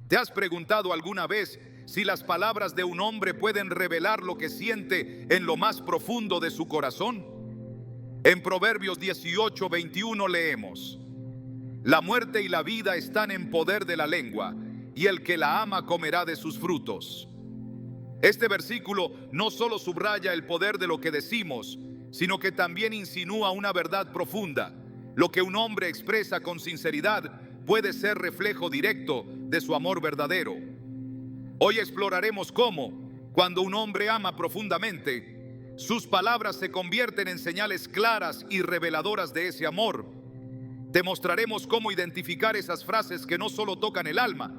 ¿Te has preguntado alguna vez si las palabras de un hombre pueden revelar lo que siente en lo más profundo de su corazón? En Proverbios 18:21 leemos: La muerte y la vida están en poder de la lengua, y el que la ama comerá de sus frutos. Este versículo no solo subraya el poder de lo que decimos, sino que también insinúa una verdad profunda. Lo que un hombre expresa con sinceridad puede ser reflejo directo de su amor verdadero. Hoy exploraremos cómo, cuando un hombre ama profundamente, sus palabras se convierten en señales claras y reveladoras de ese amor. Te mostraremos cómo identificar esas frases que no solo tocan el alma,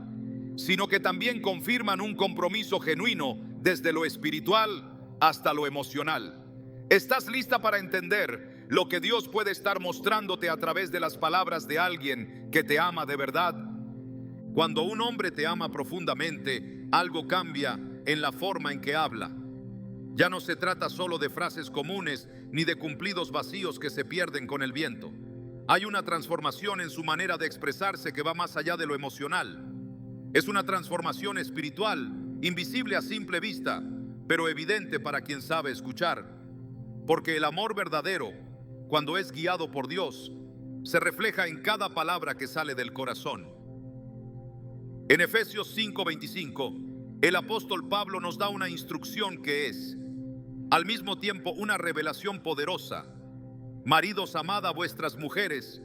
sino que también confirman un compromiso genuino desde lo espiritual hasta lo emocional. ¿Estás lista para entender lo que Dios puede estar mostrándote a través de las palabras de alguien que te ama de verdad? Cuando un hombre te ama profundamente, algo cambia en la forma en que habla. Ya no se trata solo de frases comunes ni de cumplidos vacíos que se pierden con el viento. Hay una transformación en su manera de expresarse que va más allá de lo emocional. Es una transformación espiritual, invisible a simple vista, pero evidente para quien sabe escuchar. Porque el amor verdadero, cuando es guiado por Dios, se refleja en cada palabra que sale del corazón. En Efesios 5:25, el apóstol Pablo nos da una instrucción que es, al mismo tiempo, una revelación poderosa. Maridos, amad a vuestras mujeres,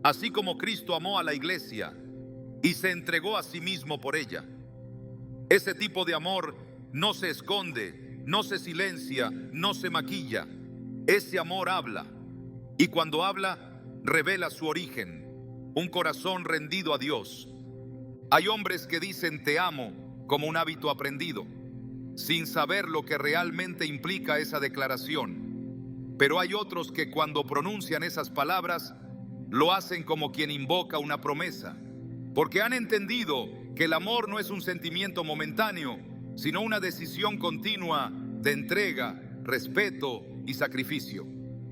así como Cristo amó a la iglesia y se entregó a sí mismo por ella. Ese tipo de amor no se esconde, no se silencia, no se maquilla. Ese amor habla, y cuando habla, revela su origen, un corazón rendido a Dios. Hay hombres que dicen te amo como un hábito aprendido, sin saber lo que realmente implica esa declaración. Pero hay otros que cuando pronuncian esas palabras, lo hacen como quien invoca una promesa, porque han entendido que el amor no es un sentimiento momentáneo, sino una decisión continua de entrega, respeto y sacrificio.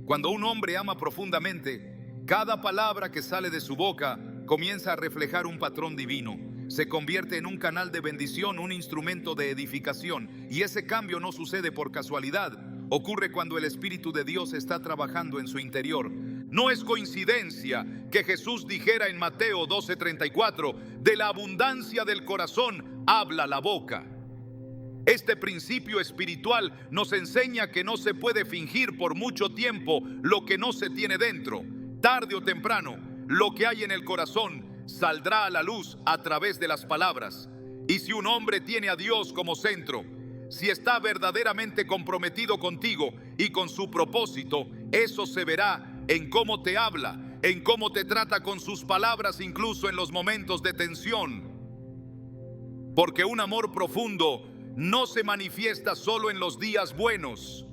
Cuando un hombre ama profundamente, cada palabra que sale de su boca comienza a reflejar un patrón divino. Se convierte en un canal de bendición, un instrumento de edificación. Y ese cambio no sucede por casualidad. Ocurre cuando el Espíritu de Dios está trabajando en su interior. No es coincidencia que Jesús dijera en Mateo 12:34, de la abundancia del corazón habla la boca. Este principio espiritual nos enseña que no se puede fingir por mucho tiempo lo que no se tiene dentro. Tarde o temprano, lo que hay en el corazón saldrá a la luz a través de las palabras. Y si un hombre tiene a Dios como centro, si está verdaderamente comprometido contigo y con su propósito, eso se verá en cómo te habla, en cómo te trata con sus palabras, incluso en los momentos de tensión. Porque un amor profundo no se manifiesta solo en los días buenos,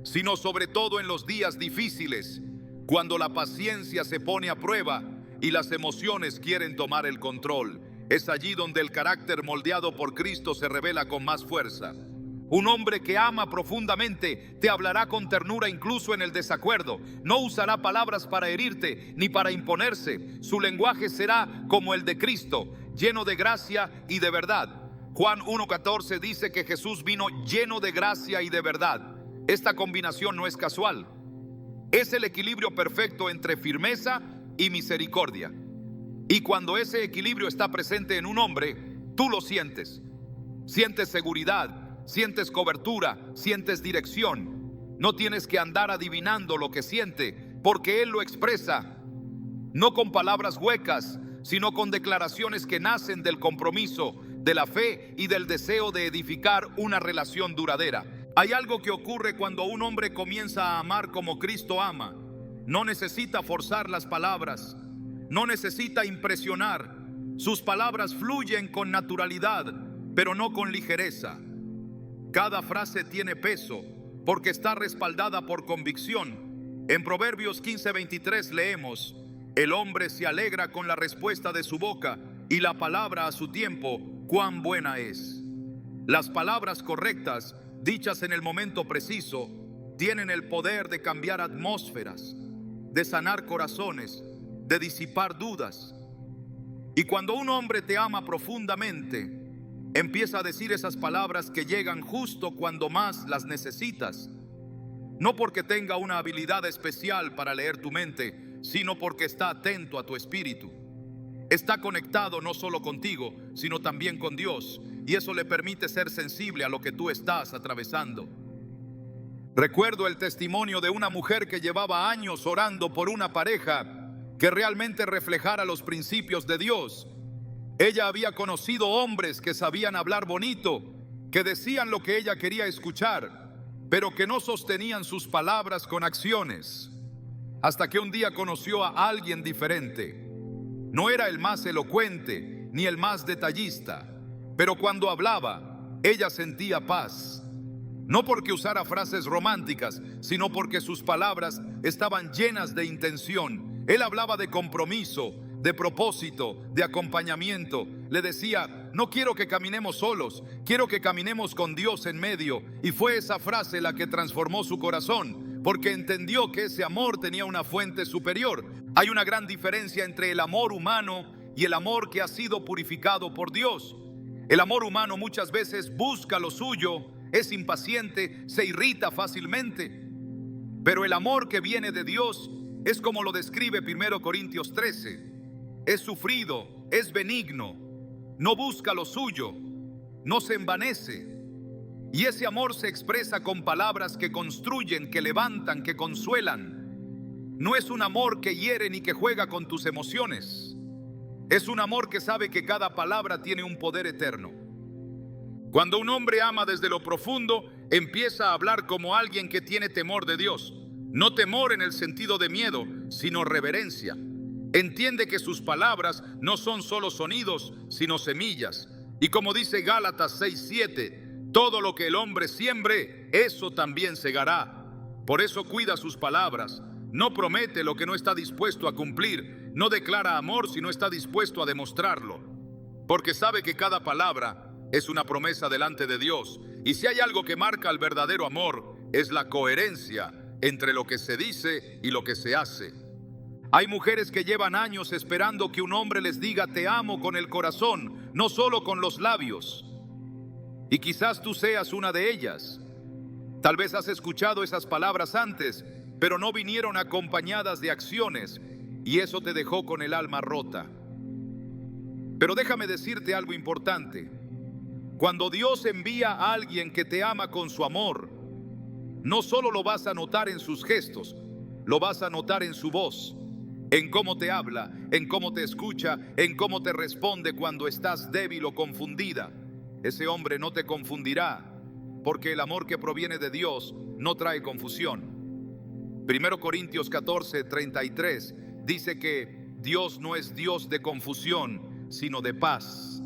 sino sobre todo en los días difíciles, cuando la paciencia se pone a prueba y las emociones quieren tomar el control. Es allí donde el carácter moldeado por Cristo se revela con más fuerza. Un hombre que ama profundamente te hablará con ternura incluso en el desacuerdo. No usará palabras para herirte ni para imponerse. Su lenguaje será como el de Cristo, lleno de gracia y de verdad. Juan 1:14 dice que Jesús vino lleno de gracia y de verdad. Esta combinación no es casual. Es el equilibrio perfecto entre firmeza y misericordia. Y cuando ese equilibrio está presente en un hombre, tú lo sientes. Sientes seguridad, sientes cobertura, sientes dirección. No tienes que andar adivinando lo que siente, porque Él lo expresa, no con palabras huecas, sino con declaraciones que nacen del compromiso, de la fe y del deseo de edificar una relación duradera. Hay algo que ocurre cuando un hombre comienza a amar como Cristo ama. No necesita forzar las palabras, no necesita impresionar. Sus palabras fluyen con naturalidad, pero no con ligereza. Cada frase tiene peso porque está respaldada por convicción. En Proverbios 15:23 leemos: el hombre se alegra con la respuesta de su boca, y la palabra a su tiempo, cuán buena es. Las palabras correctas, dichas en el momento preciso, tienen el poder de cambiar atmósferas, de sanar corazones, de disipar dudas. Y cuando un hombre te ama profundamente, empieza a decir esas palabras que llegan justo cuando más las necesitas. No porque tenga una habilidad especial para leer tu mente, sino porque está atento a tu espíritu. Está conectado no solo contigo, sino también con Dios, y eso le permite ser sensible a lo que tú estás atravesando. Recuerdo el testimonio de una mujer que llevaba años orando por una pareja que realmente reflejara los principios de Dios. Ella había conocido hombres que sabían hablar bonito, que decían lo que ella quería escuchar, pero que no sostenían sus palabras con acciones. Hasta que un día conoció a alguien diferente. No era el más elocuente ni el más detallista, pero cuando hablaba, ella sentía paz. No porque usara frases románticas, sino porque sus palabras estaban llenas de intención. Él hablaba de compromiso, de propósito, de acompañamiento. Le decía: no quiero que caminemos solos, quiero que caminemos con Dios en medio. Y fue esa frase la que transformó su corazón, porque entendió que ese amor tenía una fuente superior. Hay una gran diferencia entre el amor humano y el amor que ha sido purificado por Dios. El amor humano muchas veces busca lo suyo, es impaciente, se irrita fácilmente. Pero el amor que viene de Dios es como lo describe 1 Corintios 13. Es sufrido, es benigno, no busca lo suyo, no se envanece. Y ese amor se expresa con palabras que construyen, que levantan, que consuelan. No es un amor que hiere ni que juega con tus emociones. Es un amor que sabe que cada palabra tiene un poder eterno. Cuando un hombre ama desde lo profundo, empieza a hablar como alguien que tiene temor de Dios. No temor en el sentido de miedo, sino reverencia. Entiende que sus palabras no son solo sonidos, sino semillas. Y como dice Gálatas 6:7, todo lo que el hombre siembre, eso también segará. Por eso cuida sus palabras. No promete lo que no está dispuesto a cumplir. No declara amor si no está dispuesto a demostrarlo. Porque sabe que cada palabra es una promesa delante de Dios. Y si hay algo que marca el verdadero amor, es la coherencia entre lo que se dice y lo que se hace. Hay mujeres que llevan años esperando que un hombre les diga te amo con el corazón, no solo con los labios. Y quizás tú seas una de ellas. Tal vez has escuchado esas palabras antes, pero no vinieron acompañadas de acciones, y eso te dejó con el alma rota. Pero déjame decirte algo importante. Cuando Dios envía a alguien que te ama con su amor, no solo lo vas a notar en sus gestos, lo vas a notar en su voz, en cómo te habla, en cómo te escucha, en cómo te responde cuando estás débil o confundida. Ese hombre no te confundirá, porque el amor que proviene de Dios no trae confusión. 1 Corintios 14:33 dice que Dios no es Dios de confusión, sino de paz.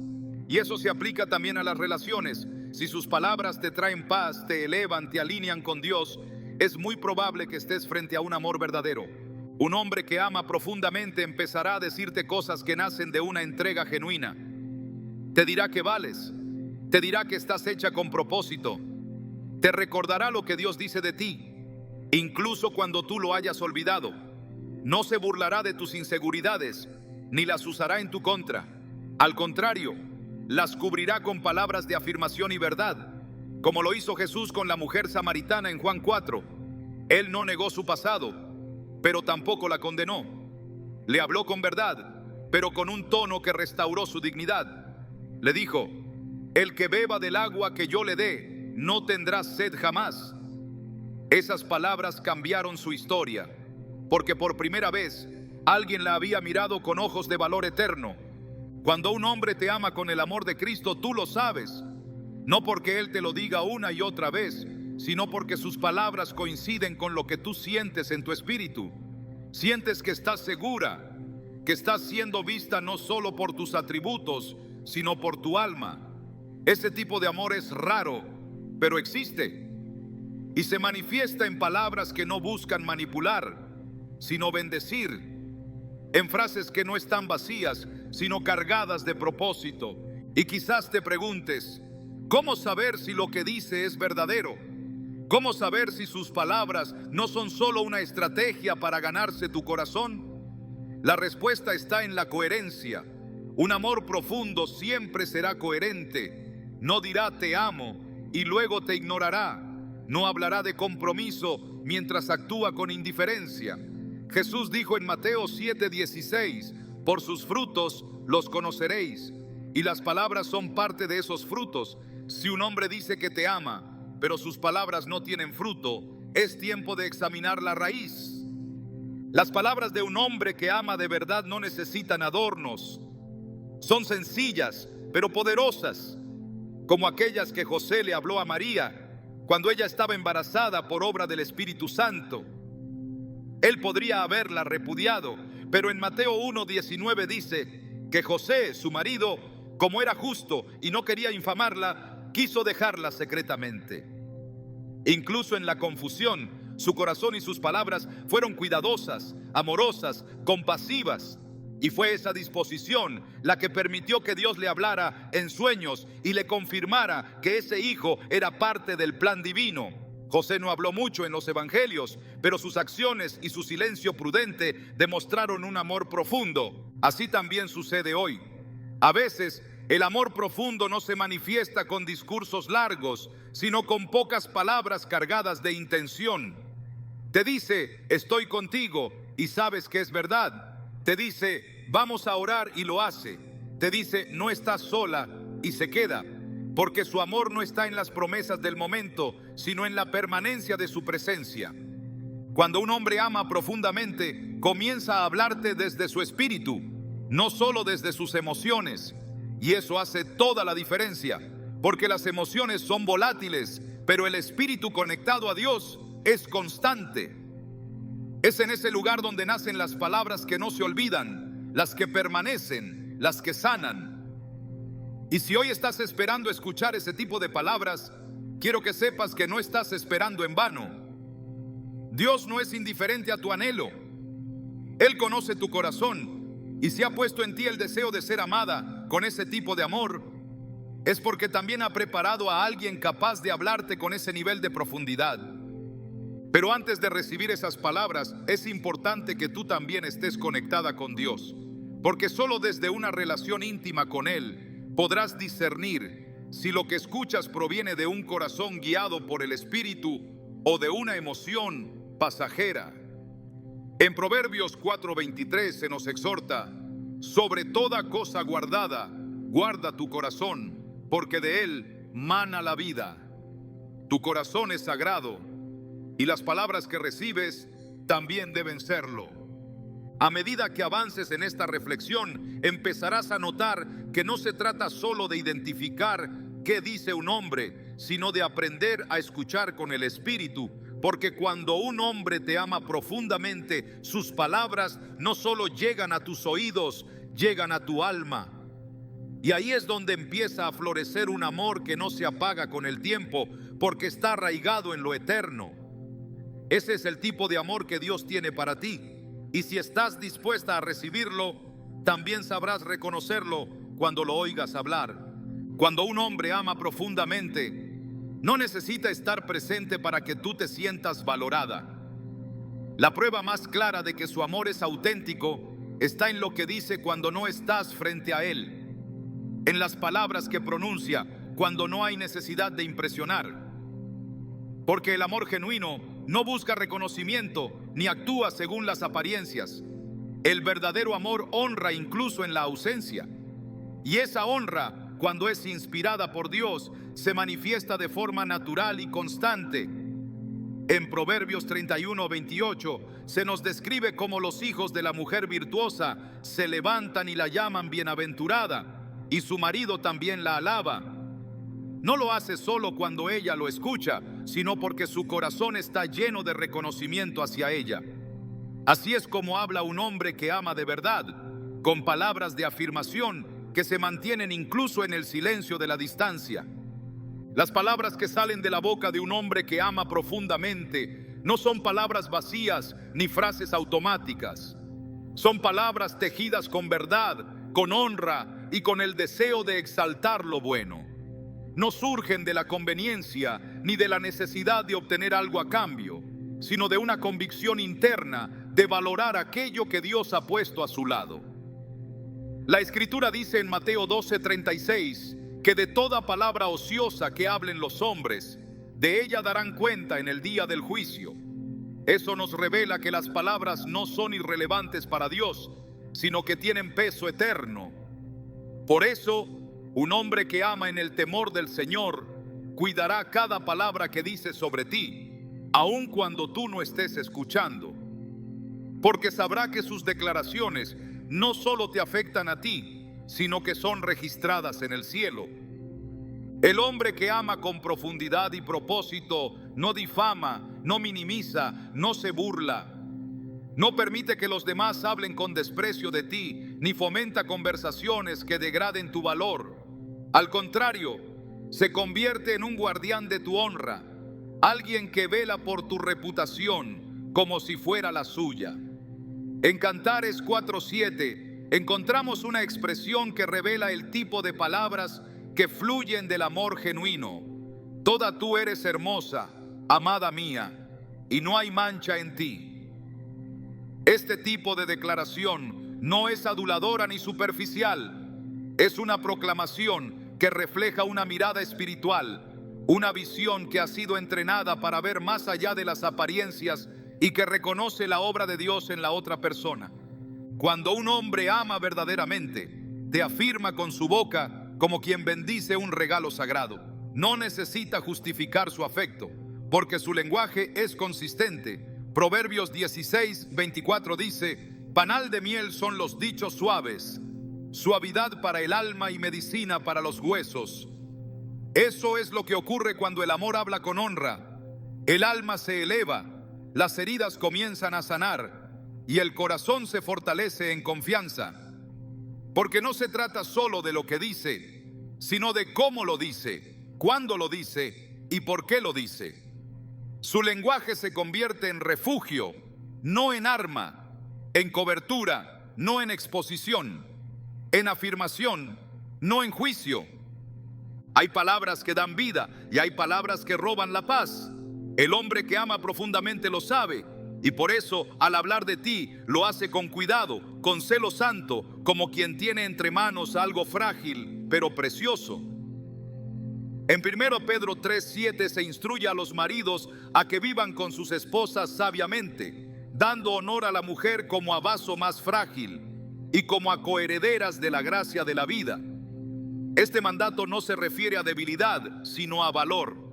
Y eso se aplica también a las relaciones. Si sus palabras te traen paz, te elevan, te alinean con Dios, es muy probable que estés frente a un amor verdadero. Un hombre que ama profundamente empezará a decirte cosas que nacen de una entrega genuina. Te dirá que vales, te dirá que estás hecha con propósito, te recordará lo que Dios dice de ti, incluso cuando tú lo hayas olvidado. No se burlará de tus inseguridades, ni las usará en tu contra. Al contrario, las cubrirá con palabras de afirmación y verdad, como lo hizo Jesús con la mujer samaritana en Juan 4. Él no negó su pasado, pero tampoco la condenó. Le habló con verdad, pero con un tono que restauró su dignidad. Le dijo: el que beba del agua que yo le dé, no tendrá sed jamás. Esas palabras cambiaron su historia, porque por primera vez alguien la había mirado con ojos de valor eterno. Cuando un hombre te ama con el amor de Cristo, tú lo sabes, no porque Él te lo diga una y otra vez, sino porque sus palabras coinciden con lo que tú sientes en tu espíritu. Sientes que estás segura, que estás siendo vista no solo por tus atributos, sino por tu alma. Ese tipo de amor es raro, pero existe. Y se manifiesta en palabras que no buscan manipular, sino bendecir. En frases que no están vacías, sino cargadas de propósito. Y quizás te preguntes: ¿cómo saber si lo que dice es verdadero? ¿Cómo saber si sus palabras no son solo una estrategia para ganarse tu corazón? La respuesta está en la coherencia. Un amor profundo siempre será coherente. No dirá te amo y luego te ignorará. No hablará de compromiso mientras actúa con indiferencia. Jesús dijo en Mateo 7:16, por sus frutos los conoceréis. Y las palabras son parte de esos frutos. Si un hombre dice que te ama, pero sus palabras no tienen fruto, es tiempo de examinar la raíz. Las palabras de un hombre que ama de verdad no necesitan adornos. Son sencillas, pero poderosas, como aquellas que José le habló a María cuando ella estaba embarazada por obra del Espíritu Santo. Él podría haberla repudiado, pero en Mateo 1:19 dice que José, su marido, como era justo y no quería infamarla, quiso dejarla secretamente. Incluso en la confusión, su corazón y sus palabras fueron cuidadosas, amorosas, compasivas. Y fue esa disposición la que permitió que Dios le hablara en sueños y le confirmara que ese hijo era parte del plan divino. José no habló mucho en los evangelios, pero sus acciones y su silencio prudente demostraron un amor profundo. Así también sucede hoy. A veces, el amor profundo no se manifiesta con discursos largos, sino con pocas palabras cargadas de intención. Te dice, estoy contigo, y sabes que es verdad. Te dice, vamos a orar, y lo hace. Te dice, no estás sola, y se queda. Porque su amor no está en las promesas del momento, sino en la permanencia de su presencia. Cuando un hombre ama profundamente, comienza a hablarte desde su espíritu, no solo desde sus emociones. Y eso hace toda la diferencia, porque las emociones son volátiles, pero el espíritu conectado a Dios es constante. Es en ese lugar donde nacen las palabras que no se olvidan, las que permanecen, las que sanan. Y si hoy estás esperando escuchar ese tipo de palabras, quiero que sepas que no estás esperando en vano. Dios no es indiferente a tu anhelo. Él conoce tu corazón, y si ha puesto en ti el deseo de ser amada con ese tipo de amor, es porque también ha preparado a alguien capaz de hablarte con ese nivel de profundidad. Pero antes de recibir esas palabras, es importante que tú también estés conectada con Dios, porque solo desde una relación íntima con Él podrás discernir si lo que escuchas proviene de un corazón guiado por el Espíritu o de una emoción pasajera. En Proverbios 4:23 se nos exhorta, sobre toda cosa guardada, guarda tu corazón, porque de él mana la vida. Tu corazón es sagrado, y las palabras que recibes también deben serlo. A medida que avances en esta reflexión, empezarás a notar que no se trata solo de identificar qué dice un hombre, sino de aprender a escuchar con el Espíritu, porque cuando un hombre te ama profundamente, sus palabras no solo llegan a tus oídos, llegan a tu alma. Y ahí es donde empieza a florecer un amor que no se apaga con el tiempo, porque está arraigado en lo eterno. Ese es el tipo de amor que Dios tiene para ti. Y si estás dispuesta a recibirlo, también sabrás reconocerlo cuando lo oigas hablar. Cuando un hombre ama profundamente, no necesita estar presente para que tú te sientas valorada. La prueba más clara de que su amor es auténtico está en lo que dice cuando no estás frente a él, en las palabras que pronuncia cuando no hay necesidad de impresionar. Porque el amor genuino no busca reconocimiento ni actúa según las apariencias. El verdadero amor honra incluso en la ausencia. Y esa honra, cuando es inspirada por Dios, se manifiesta de forma natural y constante. En Proverbios 31:28 se nos describe cómo los hijos de la mujer virtuosa se levantan y la llaman bienaventurada, y su marido también la alaba. No lo hace solo cuando ella lo escucha, sino porque su corazón está lleno de reconocimiento hacia ella. Así es como habla un hombre que ama de verdad, con palabras de afirmación que se mantienen incluso en el silencio de la distancia. Las palabras que salen de la boca de un hombre que ama profundamente no son palabras vacías ni frases automáticas. Son palabras tejidas con verdad, con honra y con el deseo de exaltar lo bueno. No surgen de la conveniencia ni de la necesidad de obtener algo a cambio, sino de una convicción interna de valorar aquello que Dios ha puesto a su lado. La Escritura dice en Mateo 12:36 que de toda palabra ociosa que hablen los hombres, de ella darán cuenta en el día del juicio. Eso nos revela que las palabras no son irrelevantes para Dios, sino que tienen peso eterno. Por eso, un hombre que ama en el temor del Señor cuidará cada palabra que dice sobre ti, aun cuando tú no estés escuchando, porque sabrá que sus declaraciones no solo te afectan a ti, sino que son registradas en el cielo. El hombre que ama con profundidad y propósito no difama, no minimiza, no se burla. No permite que los demás hablen con desprecio de ti, ni fomenta conversaciones que degraden tu valor. Al contrario, se convierte en un guardián de tu honra, alguien que vela por tu reputación como si fuera la suya. En Cantares 4:7 encontramos una expresión que revela el tipo de palabras que fluyen del amor genuino. Toda tú eres hermosa, amada mía, y no hay mancha en ti. Este tipo de declaración no es aduladora ni superficial. Es una proclamación que refleja una mirada espiritual, una visión que ha sido entrenada para ver más allá de las apariencias y que reconoce la obra de Dios en la otra persona. Cuando un hombre ama verdaderamente, te afirma con su boca como quien bendice un regalo sagrado. No necesita justificar su afecto, porque su lenguaje es consistente. Proverbios 16:24 dice: panal de miel son los dichos suaves, suavidad para el alma y medicina para los huesos. Eso es lo que ocurre cuando el amor habla con honra. El alma se eleva, las heridas comienzan a sanar y el corazón se fortalece en confianza. Porque no se trata solo de lo que dice, sino de cómo lo dice, cuándo lo dice y por qué lo dice. Su lenguaje se convierte en refugio, no en arma, en cobertura, no en exposición, en afirmación, no en juicio. Hay palabras que dan vida y hay palabras que roban la paz. El hombre que ama profundamente lo sabe, y por eso al hablar de ti lo hace con cuidado, con celo santo, como quien tiene entre manos algo frágil pero precioso. En 1 Pedro 3:7 se instruye a los maridos a que vivan con sus esposas sabiamente, dando honor a la mujer como a vaso más frágil y como a coherederas de la gracia de la vida. Este mandato no se refiere a debilidad, sino a valor.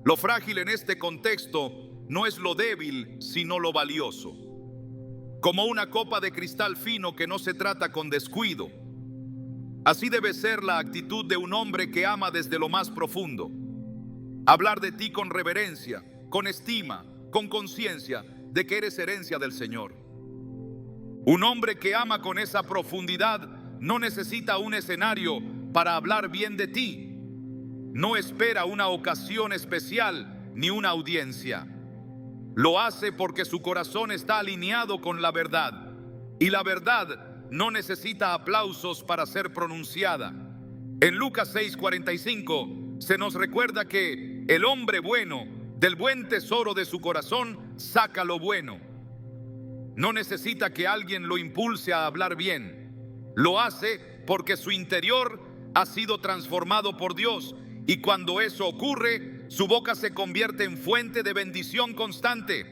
Lo frágil en este contexto no es lo débil, sino lo valioso. Como una copa de cristal fino que no se trata con descuido. Así debe ser la actitud de un hombre que ama desde lo más profundo. Hablar de ti con reverencia, con estima, con conciencia de que eres herencia del Señor. Un hombre que ama con esa profundidad no necesita un escenario para hablar bien de ti. No espera una ocasión especial ni una audiencia. Lo hace porque su corazón está alineado con la verdad. Y la verdad no necesita aplausos para ser pronunciada. En Lucas 6:45 se nos recuerda que el hombre bueno, del buen tesoro de su corazón, saca lo bueno. No necesita que alguien lo impulse a hablar bien. Lo hace porque su interior ha sido transformado por Dios. Y cuando eso ocurre, su boca se convierte en fuente de bendición constante.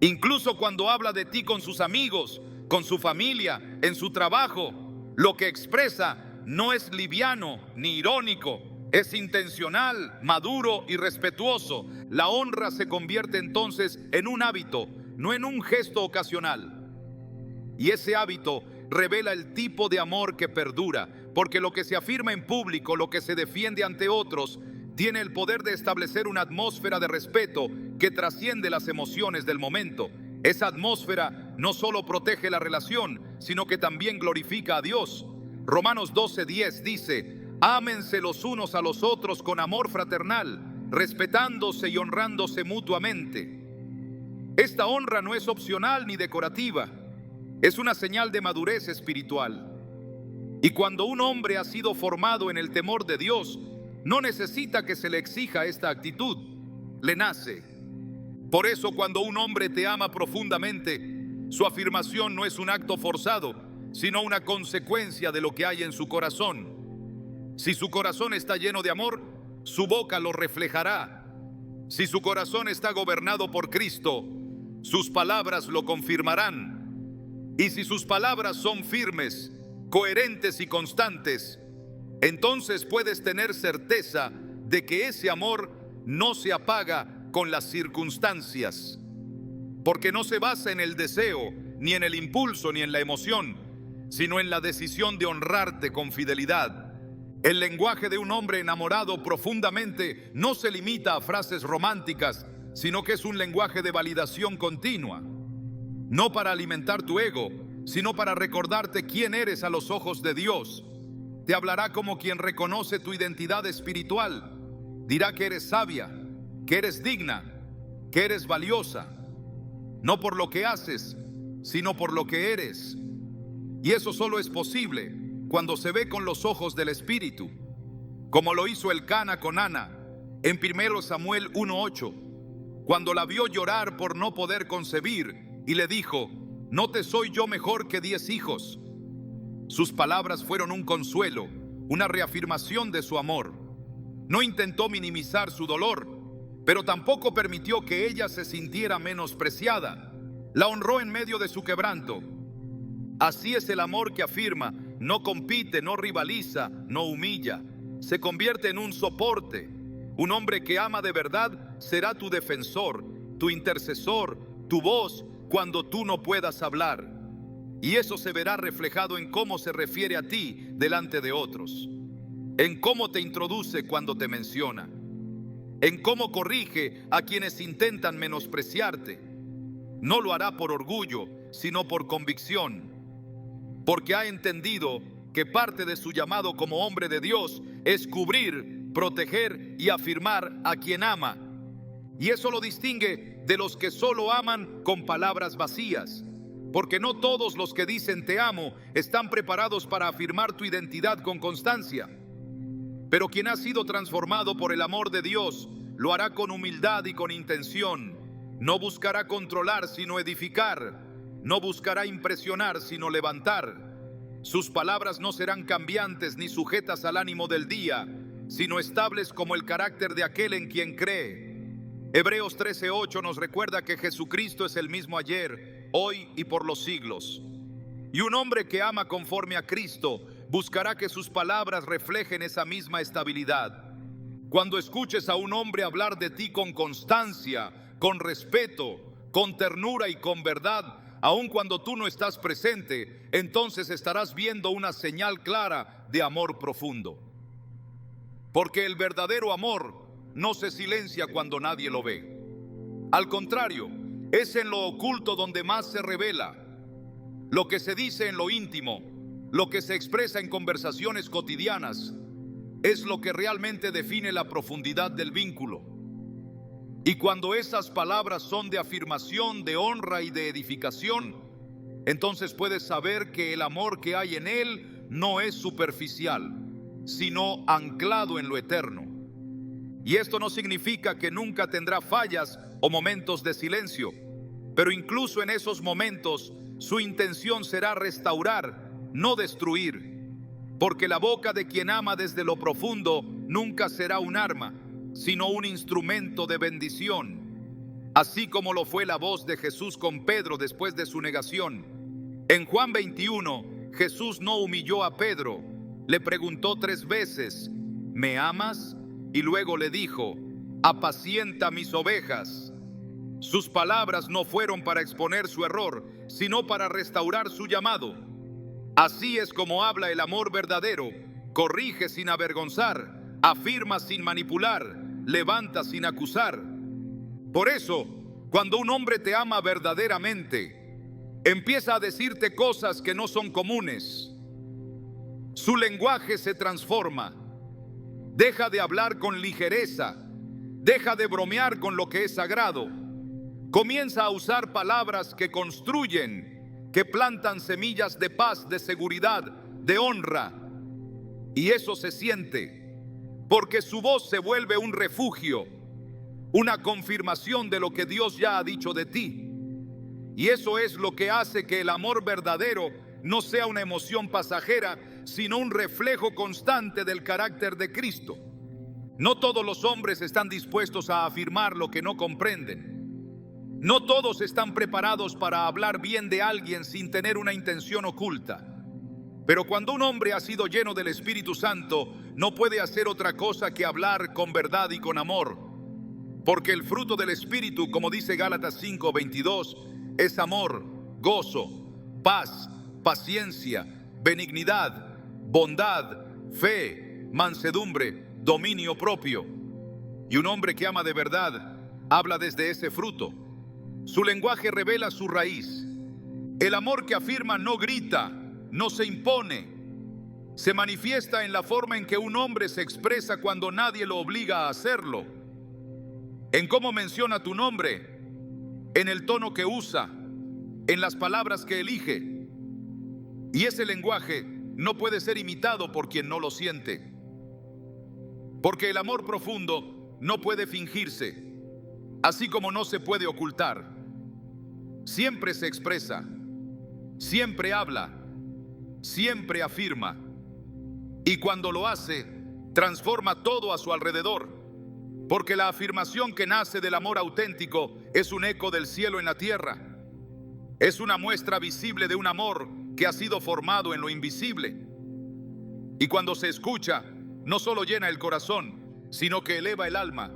Incluso cuando habla de ti con sus amigos, con su familia, en su trabajo, lo que expresa no es liviano ni irónico, es intencional, maduro y respetuoso. La honra se convierte entonces en un hábito, no en un gesto ocasional. Y ese hábito revela el tipo de amor que perdura, porque lo que se afirma en público, lo que se defiende ante otros, tiene el poder de establecer una atmósfera de respeto que trasciende las emociones del momento. Esa atmósfera no solo protege la relación, sino que también glorifica a Dios. Romanos 12:10 dice: ámense los unos a los otros con amor fraternal, respetándose y honrándose mutuamente. Esta honra no es opcional ni decorativa, es una señal de madurez espiritual. Y cuando un hombre ha sido formado en el temor de Dios, no necesita que se le exija esta actitud, le nace. Por eso, cuando un hombre te ama profundamente, su afirmación no es un acto forzado, sino una consecuencia de lo que hay en su corazón. Si su corazón está lleno de amor, su boca lo reflejará. Si su corazón está gobernado por Cristo, sus palabras lo confirmarán. Y si sus palabras son firmes, coherentes y constantes, entonces puedes tener certeza de que ese amor no se apaga con las circunstancias, porque no se basa en el deseo, ni en el impulso, ni en la emoción, sino en la decisión de honrarte con fidelidad. El lenguaje de un hombre enamorado profundamente no se limita a frases románticas, sino que es un lenguaje de validación continua, no para alimentar tu ego, sino para recordarte quién eres a los ojos de Dios. Te hablará como quien reconoce tu identidad espiritual. Dirá que eres sabia, que eres digna, que eres valiosa, no por lo que haces, sino por lo que eres. Y eso solo es posible cuando se ve con los ojos del Espíritu, como lo hizo Elcana con Ana en 1 Samuel 1:8, cuando la vio llorar por no poder concebir y le dijo: ¿no te soy yo mejor que 10 hijos? Sus palabras fueron un consuelo, una reafirmación de su amor. No intentó minimizar su dolor, pero tampoco permitió que ella se sintiera menospreciada. La honró en medio de su quebranto. Así es el amor que afirma, no compite, no rivaliza, no humilla. Se convierte en un soporte. Un hombre que ama de verdad será tu defensor, tu intercesor, tu voz cuando tú no puedas hablar. Y eso se verá reflejado en cómo se refiere a ti delante de otros, en cómo te introduce cuando te menciona, en cómo corrige a quienes intentan menospreciarte. No lo hará por orgullo, sino por convicción, porque ha entendido que parte de su llamado como hombre de Dios es cubrir, proteger y afirmar a quien ama. Y eso lo distingue de los que solo aman con palabras vacías, porque no todos los que dicen te amo están preparados para afirmar tu identidad con constancia. Pero quien ha sido transformado por el amor de Dios lo hará con humildad y con intención. No buscará controlar sino edificar. No buscará impresionar sino levantar. Sus palabras no serán cambiantes ni sujetas al ánimo del día, sino estables como el carácter de aquel en quien cree. Hebreos 13:8 nos recuerda que Jesucristo es el mismo ayer, hoy y por los siglos. Y un hombre que ama conforme a Cristo buscará que sus palabras reflejen esa misma estabilidad. Cuando escuches a un hombre hablar de ti con constancia, con respeto, con ternura y con verdad, aun cuando tú no estás presente, entonces estarás viendo una señal clara de amor profundo. Porque el verdadero amor no se silencia cuando nadie lo ve. Al contrario, es en lo oculto donde más se revela. Lo que se dice en lo íntimo, lo que se expresa en conversaciones cotidianas, es lo que realmente define la profundidad del vínculo. Y cuando esas palabras son de afirmación, de honra y de edificación, entonces puedes saber que el amor que hay en él no es superficial, sino anclado en lo eterno. Y esto no significa que nunca tendrá fallas o momentos de silencio, pero incluso en esos momentos su intención será restaurar, no destruir, porque la boca de quien ama desde lo profundo nunca será un arma, sino un instrumento de bendición, así como lo fue la voz de Jesús con Pedro después de su negación. En Juan 21, Jesús no humilló a Pedro, le preguntó 3 veces: ¿me amas? Y luego le dijo: apacienta mis ovejas. Sus palabras no fueron para exponer su error, sino para restaurar su llamado. Así es como habla el amor verdadero: corrige sin avergonzar, afirma sin manipular, levanta sin acusar. Por eso, cuando un hombre te ama verdaderamente, empieza a decirte cosas que no son comunes. Su lenguaje se transforma. Deja de hablar con ligereza, deja de bromear con lo que es sagrado. Comienza a usar palabras que construyen, que plantan semillas de paz, de seguridad, de honra. Y eso se siente, porque su voz se vuelve un refugio, una confirmación de lo que Dios ya ha dicho de ti. Y eso es lo que hace que el amor verdadero no sea una emoción pasajera, sino un reflejo constante del carácter de Cristo. No todos los hombres están dispuestos a afirmar lo que no comprenden. No todos están preparados para hablar bien de alguien sin tener una intención oculta. Pero cuando un hombre ha sido lleno del Espíritu Santo, no puede hacer otra cosa que hablar con verdad y con amor. Porque el fruto del Espíritu, como dice Gálatas 5:22, es amor, gozo, paz, paciencia, benignidad, bondad, fe, mansedumbre, dominio propio. Y un hombre que ama de verdad habla desde ese fruto. Su lenguaje revela su raíz. El amor que afirma no grita, no se impone. Se manifiesta en la forma en que un hombre se expresa cuando nadie lo obliga a hacerlo. En cómo menciona tu nombre, en el tono que usa, en las palabras que elige. Y ese lenguaje no puede ser imitado por quien no lo siente. Porque el amor profundo no puede fingirse, así como no se puede ocultar. Siempre se expresa, siempre habla, siempre afirma. Y cuando lo hace, transforma todo a su alrededor. Porque la afirmación que nace del amor auténtico es un eco del cielo en la tierra. Es una muestra visible de un amor que ha sido formado en lo invisible. Y cuando se escucha, no solo llena el corazón, sino que eleva el alma.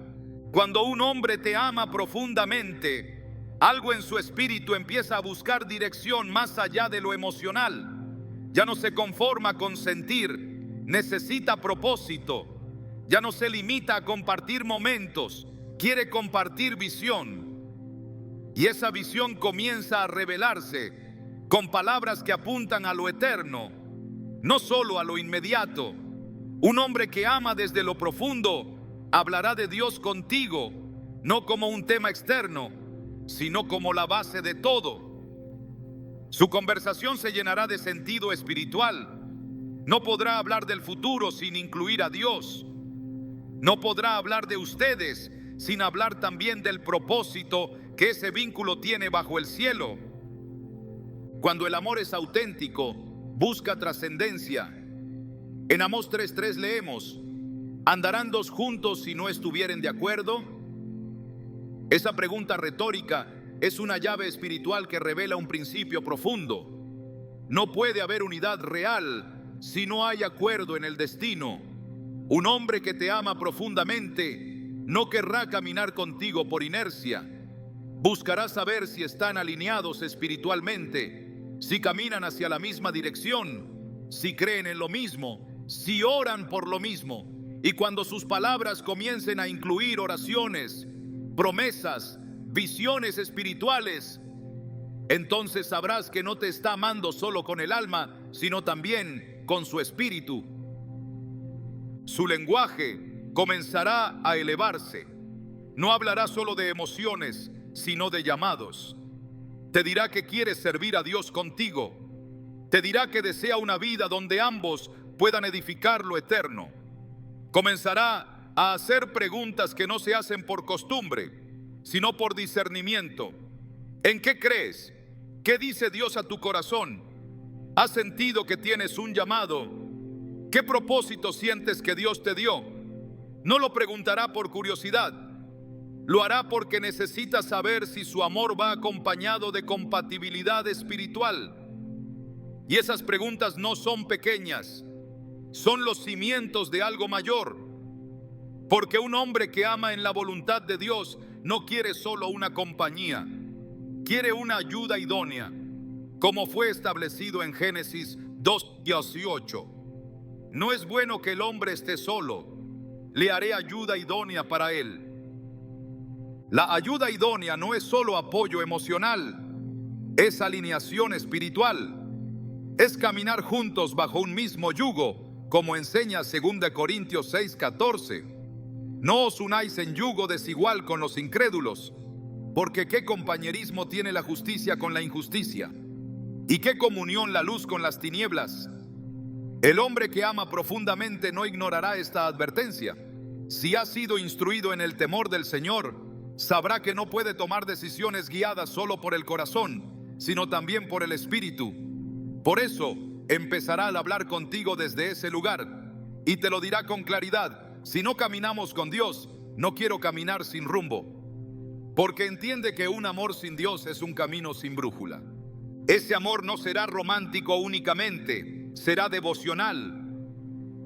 Cuando un hombre te ama profundamente, algo en su espíritu empieza a buscar dirección más allá de lo emocional. Ya no se conforma con sentir, necesita propósito. Ya no se limita a compartir momentos, quiere compartir visión. Y esa visión comienza a revelarse con palabras que apuntan a lo eterno, no solo a lo inmediato. Un hombre que ama desde lo profundo hablará de Dios contigo, no como un tema externo, sino como la base de todo. Su conversación se llenará de sentido espiritual. No podrá hablar del futuro sin incluir a Dios. No podrá hablar de ustedes sin hablar también del propósito que ese vínculo tiene bajo el cielo. Cuando el amor es auténtico, busca trascendencia. En Amós 3:3 leemos: ¿andarán dos juntos si no estuvieren de acuerdo? Esa pregunta retórica es una llave espiritual que revela un principio profundo. No puede haber unidad real si no hay acuerdo en el destino. Un hombre que te ama profundamente no querrá caminar contigo por inercia. Buscará saber si están alineados espiritualmente, si caminan hacia la misma dirección, si creen en lo mismo, si oran por lo mismo. Y cuando sus palabras comiencen a incluir oraciones, promesas, visiones espirituales, entonces sabrás que no te está amando solo con el alma, sino también con su espíritu. Su lenguaje comenzará a elevarse. No hablará solo de emociones, sino de llamados. Te dirá que quiere servir a Dios contigo. Te dirá que desea una vida donde ambos puedan edificar lo eterno. Comenzará a hacer preguntas que no se hacen por costumbre, sino por discernimiento. ¿En qué crees? ¿Qué dice Dios a tu corazón? ¿Has sentido que tienes un llamado? ¿Qué propósito sientes que Dios te dio? No lo preguntará por curiosidad. Lo hará porque necesita saber si su amor va acompañado de compatibilidad espiritual. Y esas preguntas no son pequeñas, son los cimientos de algo mayor. Porque un hombre que ama en la voluntad de Dios no quiere solo una compañía, quiere una ayuda idónea, como fue establecido en Génesis 2:18. No es bueno que el hombre esté solo, le haré ayuda idónea para él. La ayuda idónea no es solo apoyo emocional, es alineación espiritual, es caminar juntos bajo un mismo yugo, como enseña 2 Corintios 6:14. No os unáis en yugo desigual con los incrédulos, porque ¿qué compañerismo tiene la justicia con la injusticia? ¿Y qué comunión la luz con las tinieblas? El hombre que ama profundamente no ignorará esta advertencia. Si ha sido instruido en el temor del Señor, sabrá que no puede tomar decisiones guiadas solo por el corazón, sino también por el Espíritu. Por eso empezará al hablar contigo desde ese lugar y te lo dirá con claridad. Si no caminamos con Dios, no quiero caminar sin rumbo, porque entiende que un amor sin Dios es un camino sin brújula. Ese amor no será romántico únicamente, será devocional.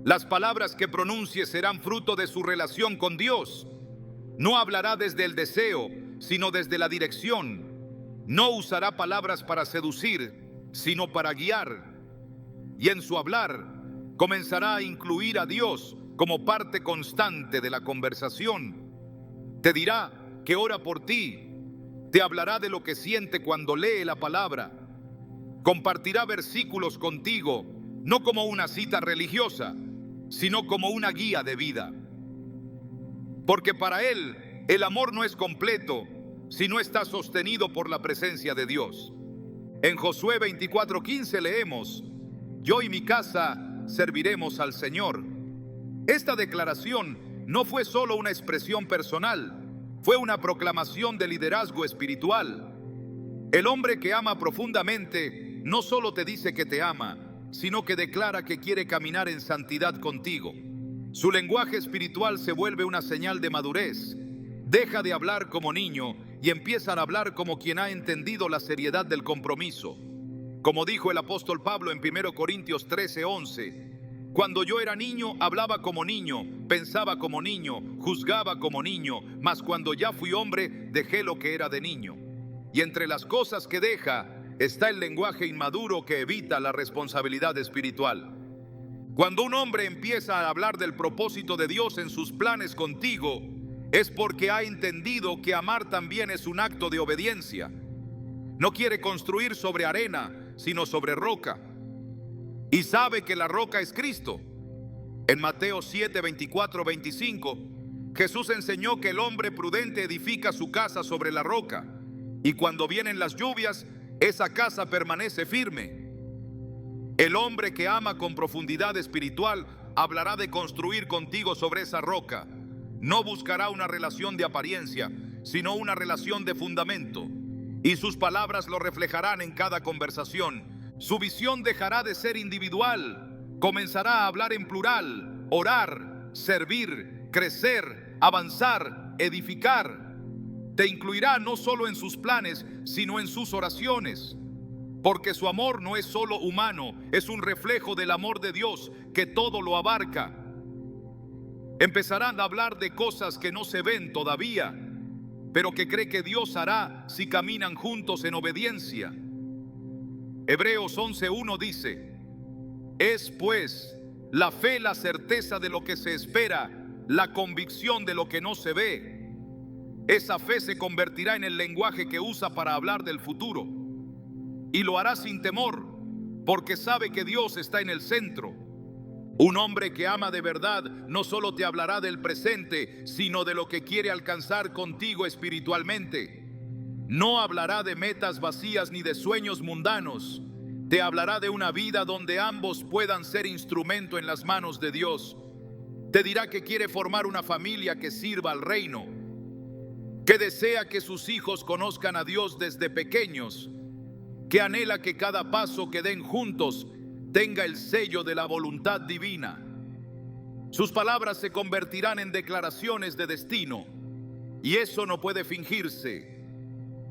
Las palabras que pronuncie serán fruto de su relación con Dios. No hablará desde el deseo, sino desde la dirección. No usará palabras para seducir, sino para guiar. Y en su hablar comenzará a incluir a Dios como parte constante de la conversación. Te dirá que ora por ti, te hablará de lo que siente cuando lee la palabra. Compartirá versículos contigo, no como una cita religiosa, sino como una guía de vida. Porque para él el amor no es completo si no está sostenido por la presencia de Dios. En Josué 24:15 leemos: yo y mi casa serviremos al Señor. Esta declaración no fue solo una expresión personal, fue una proclamación de liderazgo espiritual. El hombre que ama profundamente no solo te dice que te ama, sino que declara que quiere caminar en santidad contigo. Su lenguaje espiritual se vuelve una señal de madurez. Deja de hablar como niño y empieza a hablar como quien ha entendido la seriedad del compromiso. Como dijo el apóstol Pablo en 1 Corintios 13:11, cuando yo era niño, hablaba como niño, pensaba como niño, juzgaba como niño, mas cuando ya fui hombre, dejé lo que era de niño. Y entre las cosas que deja está el lenguaje inmaduro que evita la responsabilidad espiritual. Cuando un hombre empieza a hablar del propósito de Dios en sus planes contigo, es porque ha entendido que amar también es un acto de obediencia. No quiere construir sobre arena, sino sobre roca. Y sabe que la roca es Cristo. En Mateo 7, 24, 25, Jesús enseñó que el hombre prudente edifica su casa sobre la roca, y cuando vienen las lluvias, esa casa permanece firme. El hombre que ama con profundidad espiritual hablará de construir contigo sobre esa roca. No buscará una relación de apariencia, sino una relación de fundamento. Y sus palabras lo reflejarán en cada conversación. Su visión dejará de ser individual, comenzará a hablar en plural, orar, servir, crecer, avanzar, edificar. Te incluirá no solo en sus planes, sino en sus oraciones. Porque su amor no es solo humano, es un reflejo del amor de Dios que todo lo abarca. Empezarán a hablar de cosas que no se ven todavía, pero que cree que Dios hará si caminan juntos en obediencia. Hebreos 11:1 dice: es pues la fe la certeza de lo que se espera, la convicción de lo que no se ve. Esa fe se convertirá en el lenguaje que usa para hablar del futuro. Y lo hará sin temor, porque sabe que Dios está en el centro. Un hombre que ama de verdad no solo te hablará del presente, sino de lo que quiere alcanzar contigo espiritualmente. No hablará de metas vacías ni de sueños mundanos. Te hablará de una vida donde ambos puedan ser instrumento en las manos de Dios. Te dirá que quiere formar una familia que sirva al reino, que desea que sus hijos conozcan a Dios desde pequeños, que anhela que cada paso que den juntos tenga el sello de la voluntad divina. Sus palabras se convertirán en declaraciones de destino, y eso no puede fingirse,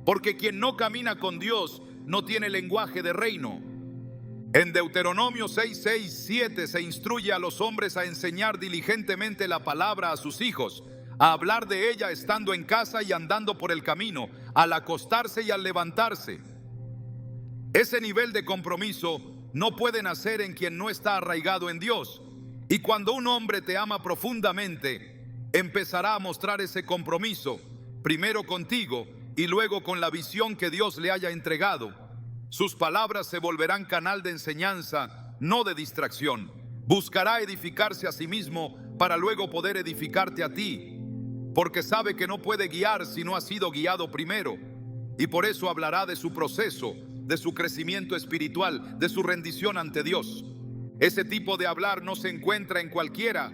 porque quien no camina con Dios no tiene lenguaje de reino. En Deuteronomio 6, 6, 7 se instruye a los hombres a enseñar diligentemente la palabra a sus hijos, a hablar de ella estando en casa y andando por el camino, al acostarse y al levantarse. Ese nivel de compromiso no puede nacer en quien no está arraigado en Dios. Y cuando un hombre te ama profundamente, empezará a mostrar ese compromiso, primero contigo y luego con la visión que Dios le haya entregado. Sus palabras se volverán canal de enseñanza, no de distracción. Buscará edificarse a sí mismo para luego poder edificarte a ti, porque sabe que no puede guiar si no ha sido guiado primero. Y por eso hablará de su proceso, de su crecimiento espiritual, de su rendición ante Dios. Ese tipo de hablar no se encuentra en cualquiera,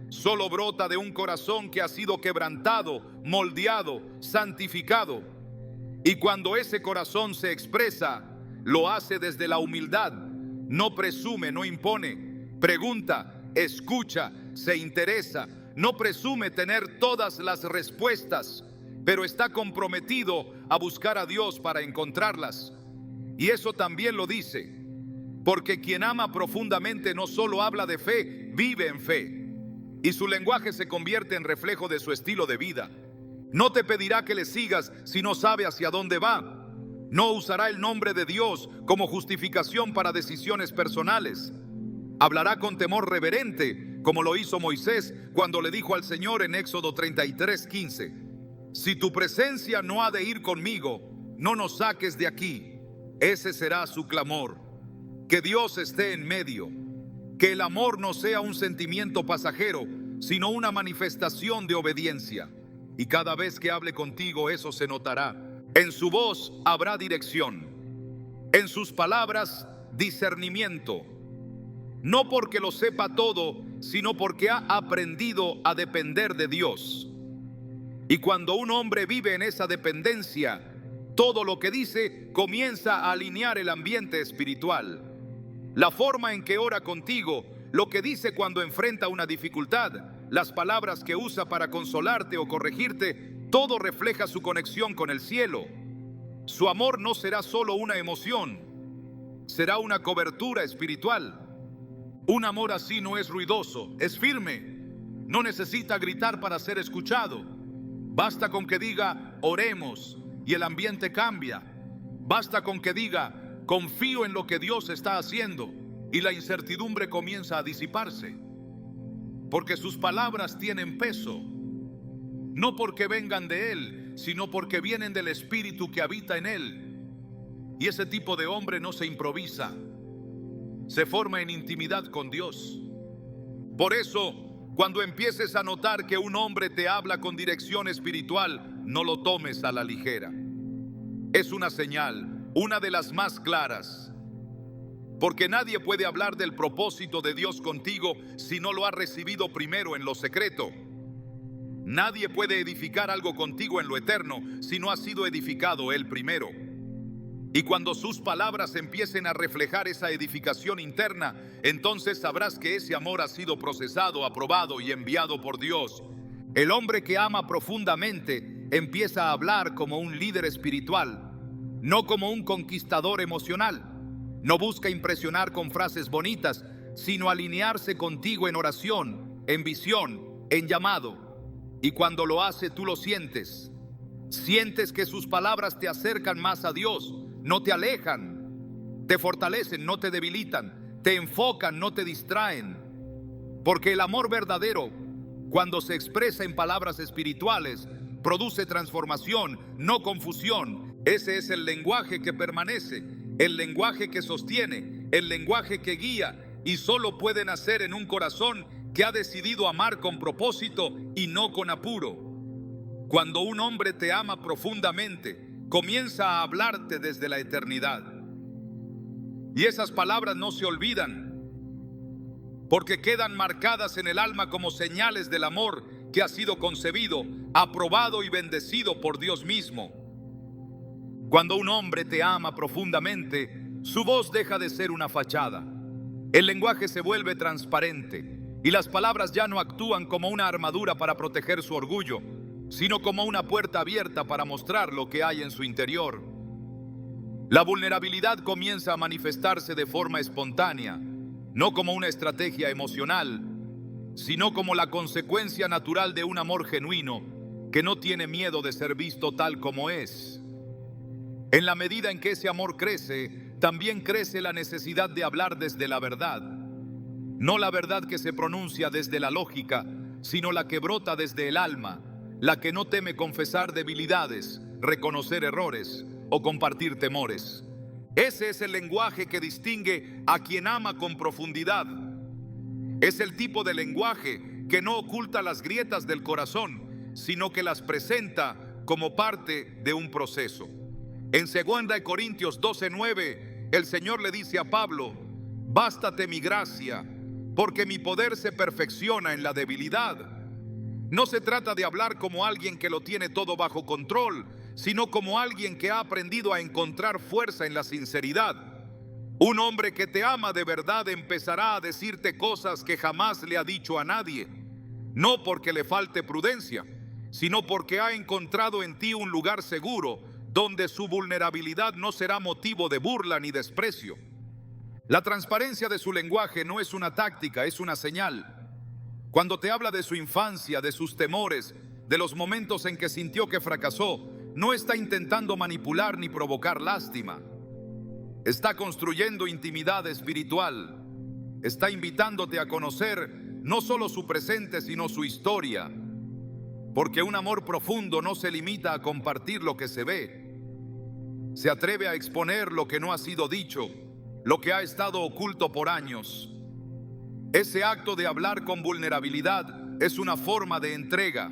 solo brota de un corazón que ha sido quebrantado, moldeado, santificado. Y cuando ese corazón se expresa, lo hace desde la humildad, No presume, no impone. Pregunta, escucha, se interesa. No presume tener todas las respuestas, pero está comprometido a buscar a Dios para encontrarlas. Y eso también lo dice, porque quien ama profundamente no solo habla de fe, vive en fe. Y su lenguaje se convierte en reflejo de su estilo de vida. No te pedirá que le sigas si no sabe hacia dónde va. No usará el nombre de Dios como justificación para decisiones personales. Hablará con temor reverente, como lo hizo Moisés cuando le dijo al Señor en Éxodo 33:15: si tu presencia no ha de ir conmigo, no nos saques de aquí. Ese será su clamor. Que Dios esté en medio. Que el amor no sea un sentimiento pasajero, sino una manifestación de obediencia. Y cada vez que hable contigo, eso se notará. En su voz habrá dirección. En sus palabras, discernimiento. No porque lo sepa todo, sino porque ha aprendido a depender de Dios. Y cuando un hombre vive en esa dependencia, todo lo que dice comienza a alinear el ambiente espiritual. La forma en que ora contigo, lo que dice cuando enfrenta una dificultad, las palabras que usa para consolarte o corregirte, todo refleja su conexión con el cielo. Su amor no será solo una emoción, será una cobertura espiritual. Un amor así no es ruidoso, es firme. No necesita gritar para ser escuchado. Basta con que diga, oremos, y el ambiente cambia. Basta con que diga, confío en lo que Dios está haciendo, y la incertidumbre comienza a disiparse. Porque sus palabras tienen peso, no porque vengan de Él, sino porque vienen del Espíritu que habita en Él. Y ese tipo de hombre no se improvisa, se forma en intimidad con Dios. Por eso, cuando empieces a notar que un hombre te habla con dirección espiritual, no lo tomes a la ligera. Es una señal, una de las más claras. Porque nadie puede hablar del propósito de Dios contigo si no lo ha recibido primero en lo secreto. Nadie puede edificar algo contigo en lo eterno si no ha sido edificado Él primero. Y cuando sus palabras empiecen a reflejar esa edificación interna, entonces sabrás que ese amor ha sido procesado, aprobado y enviado por Dios. El hombre que ama profundamente empieza a hablar como un líder espiritual, no como un conquistador emocional. No busca impresionar con frases bonitas, sino alinearse contigo en oración, en visión, en llamado. Y cuando lo hace, tú lo sientes. Sientes que sus palabras te acercan más a Dios, no te alejan, te fortalecen, no te debilitan, te enfocan, no te distraen. Porque el amor verdadero, cuando se expresa en palabras espirituales, produce transformación, no confusión. Ese es el lenguaje que permanece, el lenguaje que sostiene, el lenguaje que guía, y solo puede nacer en un corazón que ha decidido amar con propósito y no con apuro. Cuando un hombre te ama profundamente, comienza a hablarte desde la eternidad. Y esas palabras no se olvidan, porque quedan marcadas en el alma como señales del amor que ha sido concebido, aprobado y bendecido por Dios mismo. Cuando un hombre te ama profundamente, su voz deja de ser una fachada. El lenguaje se vuelve transparente y las palabras ya no actúan como una armadura para proteger su orgullo, sino como una puerta abierta para mostrar lo que hay en su interior. La vulnerabilidad comienza a manifestarse de forma espontánea, no como una estrategia emocional, sino como la consecuencia natural de un amor genuino que no tiene miedo de ser visto tal como es. En la medida en que ese amor crece, también crece la necesidad de hablar desde la verdad. No la verdad que se pronuncia desde la lógica, sino la que brota desde el alma, la que no teme confesar debilidades, reconocer errores o compartir temores. Ese es el lenguaje que distingue a quien ama con profundidad. Es el tipo de lenguaje que no oculta las grietas del corazón, sino que las presenta como parte de un proceso. En 2 Corintios 12:9, el Señor le dice a Pablo: bástate mi gracia, porque mi poder se perfecciona en la debilidad. No se trata de hablar como alguien que lo tiene todo bajo control, sino como alguien que ha aprendido a encontrar fuerza en la sinceridad. Un hombre que te ama de verdad empezará a decirte cosas que jamás le ha dicho a nadie, no porque le falte prudencia, sino porque ha encontrado en ti un lugar seguro donde su vulnerabilidad no será motivo de burla ni desprecio. La transparencia de su lenguaje no es una táctica, es una señal. Cuando te habla de su infancia, de sus temores, de los momentos en que sintió que fracasó, no está intentando manipular ni provocar lástima. Está construyendo intimidad espiritual. Está invitándote a conocer no solo su presente, sino su historia. Porque un amor profundo no se limita a compartir lo que se ve. Se atreve a exponer lo que no ha sido dicho, lo que ha estado oculto por años. Ese acto de hablar con vulnerabilidad es una forma de entrega.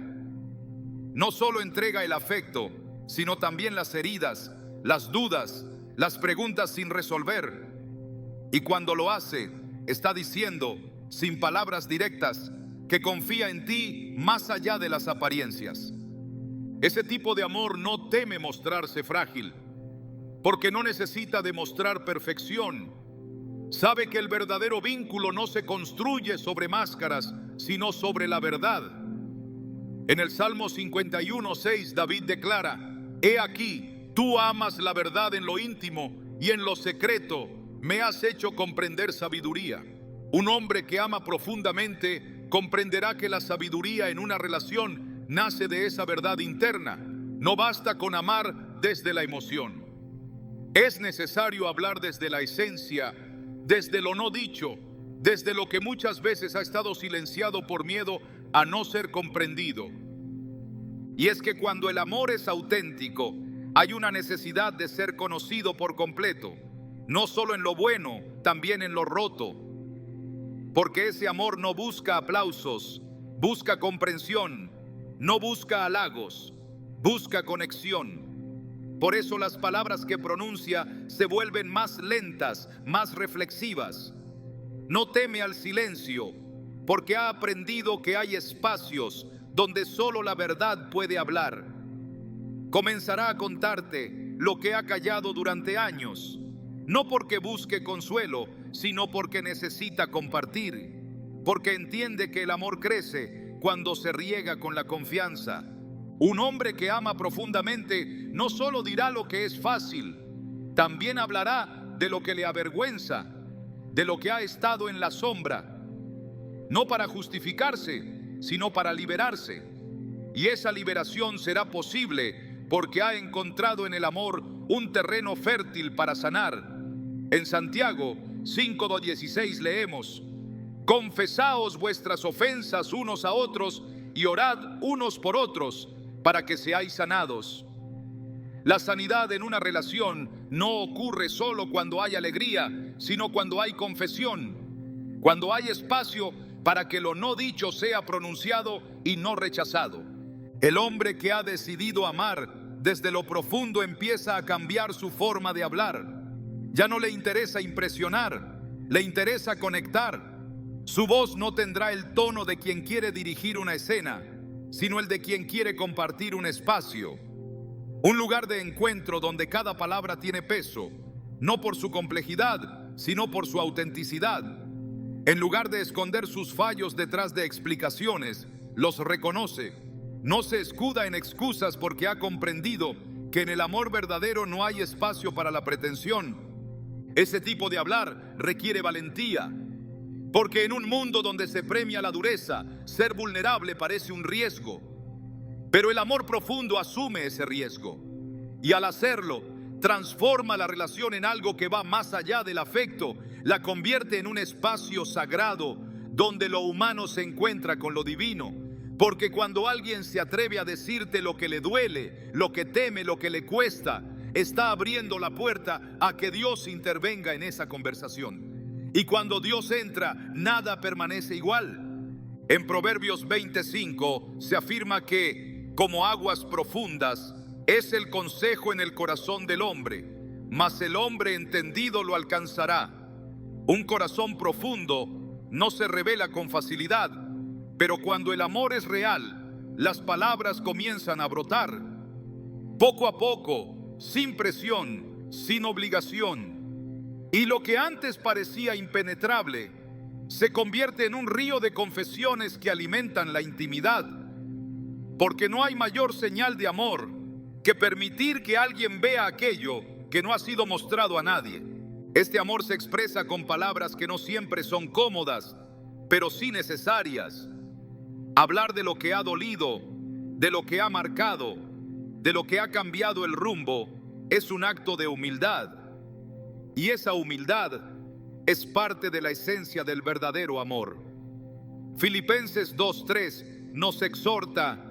No solo entrega el afecto, sino también las heridas, las dudas, las preguntas sin resolver. Y cuando lo hace, está diciendo, sin palabras directas, que confía en ti más allá de las apariencias. Ese tipo de amor no teme mostrarse frágil, porque no necesita demostrar perfección. Sabe que el verdadero vínculo no se construye sobre máscaras, sino sobre la verdad. En el Salmo 51:6, David declara: He aquí, tú amas la verdad en lo íntimo y en lo secreto me has hecho comprender sabiduría. Un hombre que ama profundamente comprenderá que la sabiduría en una relación nace de esa verdad interna. No basta con amar desde la emoción. Es necesario hablar desde la esencia, desde lo no dicho, desde lo que muchas veces ha estado silenciado por miedo a no ser comprendido. Y es que cuando el amor es auténtico, hay una necesidad de ser conocido por completo, no solo en lo bueno, también en lo roto. Porque ese amor no busca aplausos, busca comprensión, no busca halagos, busca conexión. Por eso las palabras que pronuncia se vuelven más lentas, más reflexivas. No teme al silencio, porque ha aprendido que hay espacios donde solo la verdad puede hablar. Comenzará a contarte lo que ha callado durante años, no porque busque consuelo, sino porque necesita compartir, porque entiende que el amor crece cuando se riega con la confianza. Un hombre que ama profundamente no solo dirá lo que es fácil, también hablará de lo que le avergüenza, de lo que ha estado en la sombra, no para justificarse, sino para liberarse. Y esa liberación será posible porque ha encontrado en el amor un terreno fértil para sanar. En Santiago 5:16 leemos: Confesaos vuestras ofensas unos a otros y orad unos por otros para que seáis sanados. La sanidad en una relación no ocurre solo cuando hay alegría, sino cuando hay confesión, cuando hay espacio para que lo no dicho sea pronunciado y no rechazado. El hombre que ha decidido amar desde lo profundo empieza a cambiar su forma de hablar. Ya no le interesa impresionar, le interesa conectar. Su voz no tendrá el tono de quien quiere dirigir una escena, sino el de quien quiere compartir un espacio. Un lugar de encuentro donde cada palabra tiene peso, no por su complejidad, sino por su autenticidad. En lugar de esconder sus fallos detrás de explicaciones, los reconoce. No se escuda en excusas porque ha comprendido que en el amor verdadero no hay espacio para la pretensión. Ese tipo de hablar requiere valentía, porque en un mundo donde se premia la dureza, ser vulnerable parece un riesgo. Pero el amor profundo asume ese riesgo y al hacerlo, transforma la relación en algo que va más allá del afecto, la convierte en un espacio sagrado donde lo humano se encuentra con lo divino. Porque cuando alguien se atreve a decirte lo que le duele, lo que teme, lo que le cuesta, está abriendo la puerta a que Dios intervenga en esa conversación. Y cuando Dios entra, nada permanece igual. En Proverbios 25 se afirma que, como aguas profundas, es el consejo en el corazón del hombre, mas el hombre entendido lo alcanzará. Un corazón profundo no se revela con facilidad, pero cuando el amor es real, las palabras comienzan a brotar. Poco a poco, sin presión, sin obligación. Y lo que antes parecía impenetrable se convierte en un río de confesiones que alimentan la intimidad, porque no hay mayor señal de amor que permitir que alguien vea aquello que no ha sido mostrado a nadie. Este amor se expresa con palabras que no siempre son cómodas, pero sí necesarias. Hablar de lo que ha dolido, de lo que ha marcado, de lo que ha cambiado el rumbo, es un acto de humildad. Y esa humildad es parte de la esencia del verdadero amor. Filipenses 2:3 nos exhorta: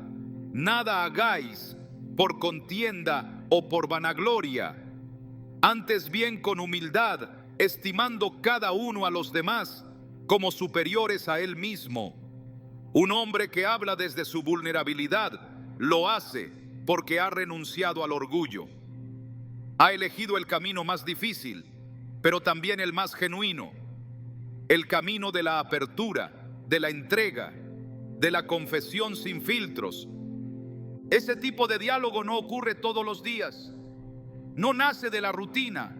nada hagáis por contienda o por vanagloria, antes bien con humildad, estimando cada uno a los demás como superiores a él mismo. Un hombre que habla desde su vulnerabilidad lo hace porque ha renunciado al orgullo. Ha elegido el camino más difícil, pero también el más genuino, el camino de la apertura, de la entrega, de la confesión sin filtros. Ese tipo de diálogo no ocurre todos los días, no nace de la rutina,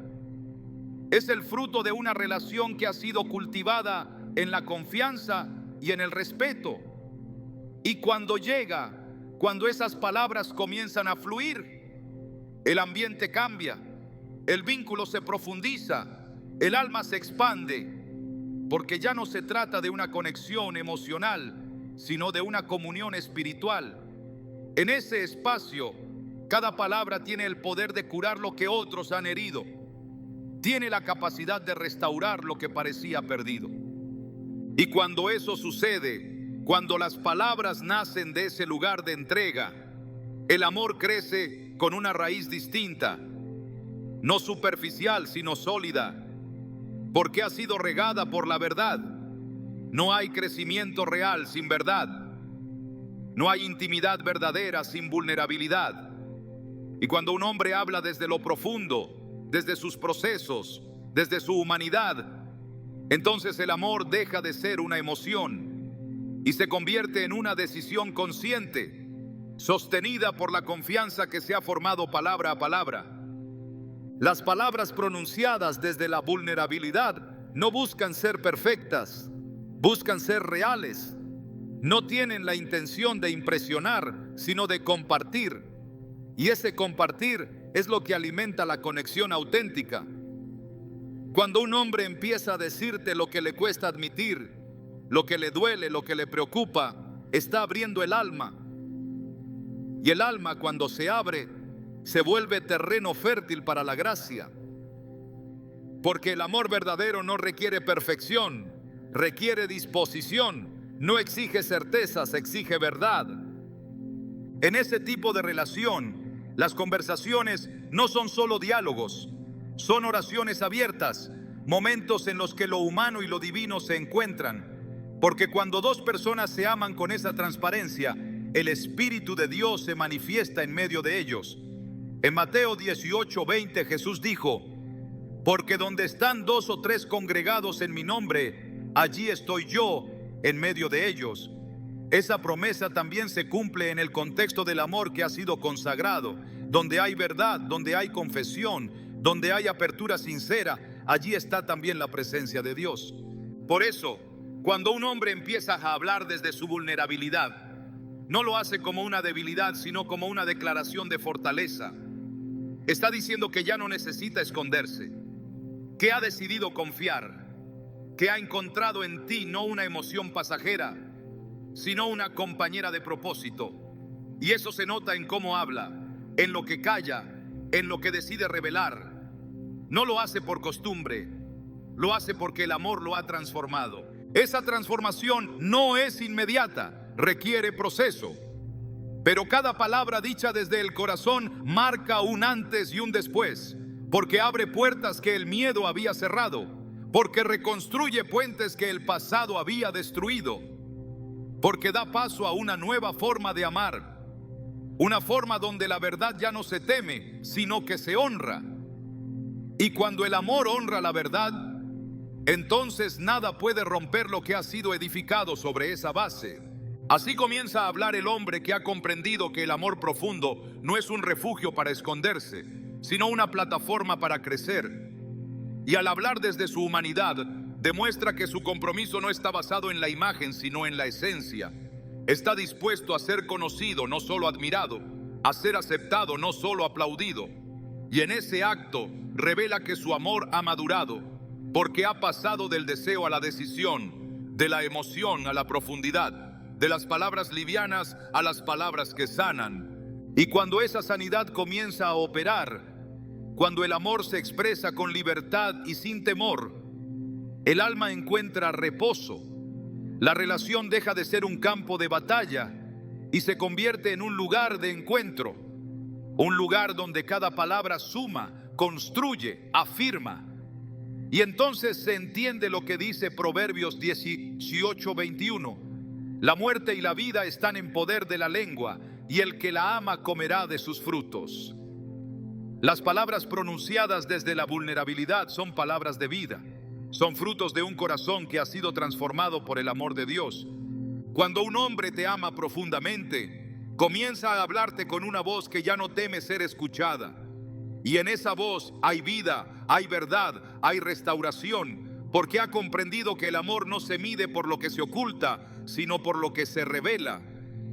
es el fruto de una relación que ha sido cultivada en la confianza y en el respeto. Y cuando llega, cuando esas palabras comienzan a fluir, el ambiente cambia, el vínculo se profundiza, el alma se expande, porque ya no se trata de una conexión emocional, sino de una comunión espiritual. En ese espacio, cada palabra tiene el poder de curar lo que otros han herido. Tiene la capacidad de restaurar lo que parecía perdido. Y cuando eso sucede, cuando las palabras nacen de ese lugar de entrega, el amor crece con una raíz distinta, no superficial, sino sólida, porque ha sido regada por la verdad. No hay crecimiento real sin verdad. No hay intimidad verdadera sin vulnerabilidad. Y cuando un hombre habla desde lo profundo, desde sus procesos, desde su humanidad, entonces el amor deja de ser una emoción y se convierte en una decisión consciente, sostenida por la confianza que se ha formado palabra a palabra. Las palabras pronunciadas desde la vulnerabilidad no buscan ser perfectas, buscan ser reales. No tienen la intención de impresionar, sino de compartir. Y ese compartir es lo que alimenta la conexión auténtica. Cuando un hombre empieza a decirte lo que le cuesta admitir, lo que le duele, lo que le preocupa, está abriendo el alma. Y el alma, cuando se abre, se vuelve terreno fértil para la gracia. Porque el amor verdadero no requiere perfección, requiere disposición. No exige certezas, exige verdad. En ese tipo de relación, las conversaciones no son solo diálogos, son oraciones abiertas, momentos en los que lo humano y lo divino se encuentran. Porque cuando dos personas se aman con esa transparencia, el Espíritu de Dios se manifiesta en medio de ellos. En Mateo 18:20 Jesús dijo: porque donde están 2 o 3 congregados en mi nombre, allí estoy yo en medio de ellos. Esa promesa también se cumple en el contexto del amor que ha sido consagrado, donde hay verdad, donde hay confesión, donde hay apertura sincera, allí está también la presencia de Dios. Por eso, cuando un hombre empieza a hablar desde su vulnerabilidad, no lo hace como una debilidad, sino como una declaración de fortaleza. Está diciendo que ya no necesita esconderse, que ha decidido confiar, que ha encontrado en ti no una emoción pasajera, sino una compañera de propósito. Y eso se nota en cómo habla, en lo que calla, en lo que decide revelar. No lo hace por costumbre, lo hace porque el amor lo ha transformado. Esa transformación no es inmediata, requiere proceso. Pero cada palabra dicha desde el corazón marca un antes y un después, porque abre puertas que el miedo había cerrado, porque reconstruye puentes que el pasado había destruido, porque da paso a una nueva forma de amar, una forma donde la verdad ya no se teme, sino que se honra. Y cuando el amor honra la verdad, entonces nada puede romper lo que ha sido edificado sobre esa base. Así comienza a hablar el hombre que ha comprendido que el amor profundo no es un refugio para esconderse, sino una plataforma para crecer. Y al hablar desde su humanidad, demuestra que su compromiso no está basado en la imagen, sino en la esencia. Está dispuesto a ser conocido, no solo admirado, a ser aceptado, no solo aplaudido. Y en ese acto revela que su amor ha madurado, porque ha pasado del deseo a la decisión, de la emoción a la profundidad, de las palabras livianas a las palabras que sanan. Y cuando esa sanidad comienza a operar, cuando el amor se expresa con libertad y sin temor, el alma encuentra reposo. La relación deja de ser un campo de batalla y se convierte en un lugar de encuentro, un lugar donde cada palabra suma, construye, afirma. Y entonces se entiende lo que dice Proverbios 18:21. La muerte y la vida están en poder de la lengua, y el que la ama comerá de sus frutos. Las palabras pronunciadas desde la vulnerabilidad son palabras de vida. Son frutos de un corazón que ha sido transformado por el amor de Dios. Cuando un hombre te ama profundamente, comienza a hablarte con una voz que ya no teme ser escuchada. Y en esa voz hay vida, hay verdad, hay restauración, porque ha comprendido que el amor no se mide por lo que se oculta, sino por lo que se revela.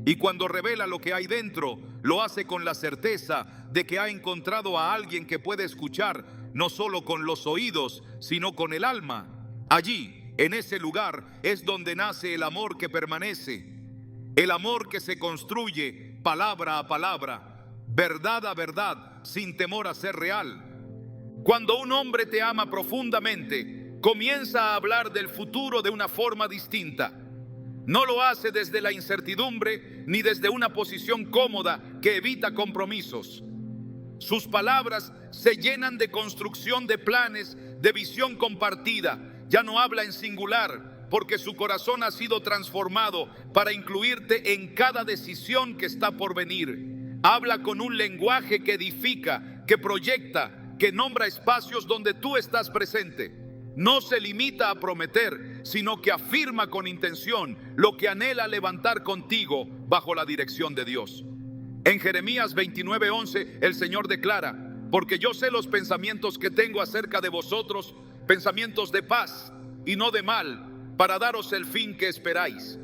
Y cuando revela lo que hay dentro, lo hace con la certeza de que ha encontrado a alguien que puede escuchar, no solo con los oídos, sino con el alma. Allí, en ese lugar, es donde nace el amor que permanece, el amor que se construye palabra a palabra, verdad a verdad, sin temor a ser real. Cuando un hombre te ama profundamente, comienza a hablar del futuro de una forma distinta. No lo hace desde la incertidumbre ni desde una posición cómoda que evita compromisos. Sus palabras se llenan de construcción de planes, de visión compartida. Ya no habla en singular, porque su corazón ha sido transformado para incluirte en cada decisión que está por venir. Habla con un lenguaje que edifica, que proyecta, que nombra espacios donde tú estás presente. No se limita a prometer, sino que afirma con intención lo que anhela levantar contigo bajo la dirección de Dios. En Jeremías 29:11 el Señor declara: porque yo sé los pensamientos que tengo acerca de vosotros, pensamientos de paz y no de mal, para daros el fin que esperáis.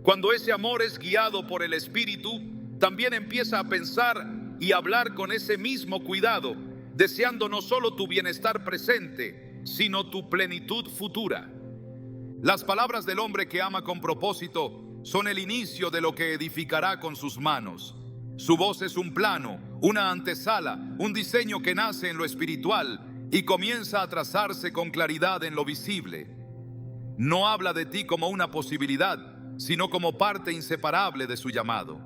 Cuando ese amor es guiado por el Espíritu, también empieza a pensar y hablar con ese mismo cuidado, deseando no solo tu bienestar presente, sino tu plenitud futura. Las palabras del hombre que ama con propósito son el inicio de lo que edificará con sus manos. Su voz es un plano, una antesala, un diseño que nace en lo espiritual y comienza a trazarse con claridad en lo visible. No habla de ti como una posibilidad, sino como parte inseparable de su llamado.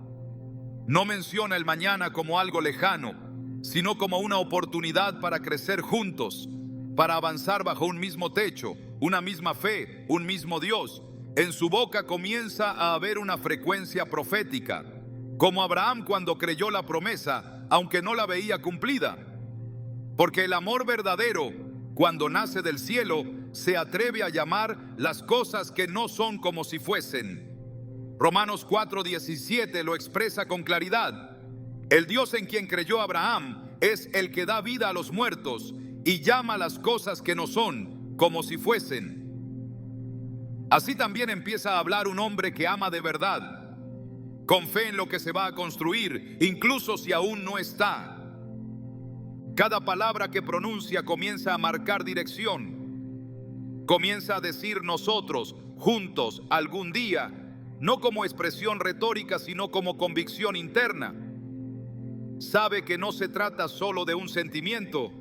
No menciona el mañana como algo lejano, sino como una oportunidad para crecer juntos, para avanzar bajo un mismo techo, una misma fe, un mismo Dios. En su boca comienza a haber una frecuencia profética, como Abraham cuando creyó la promesa, aunque no la veía cumplida. Porque el amor verdadero, cuando nace del cielo, se atreve a llamar las cosas que no son como si fuesen. Romanos 4:17 lo expresa con claridad. El Dios en quien creyó Abraham es el que da vida a los muertos y llama las cosas que no son como si fuesen. Así también empieza a hablar un hombre que ama de verdad, con fe en lo que se va a construir, incluso si aún no está. Cada palabra que pronuncia comienza a marcar dirección. Comienza a decir nosotros, juntos, algún día, no como expresión retórica, sino como convicción interna. Sabe que no se trata solo de un sentimiento,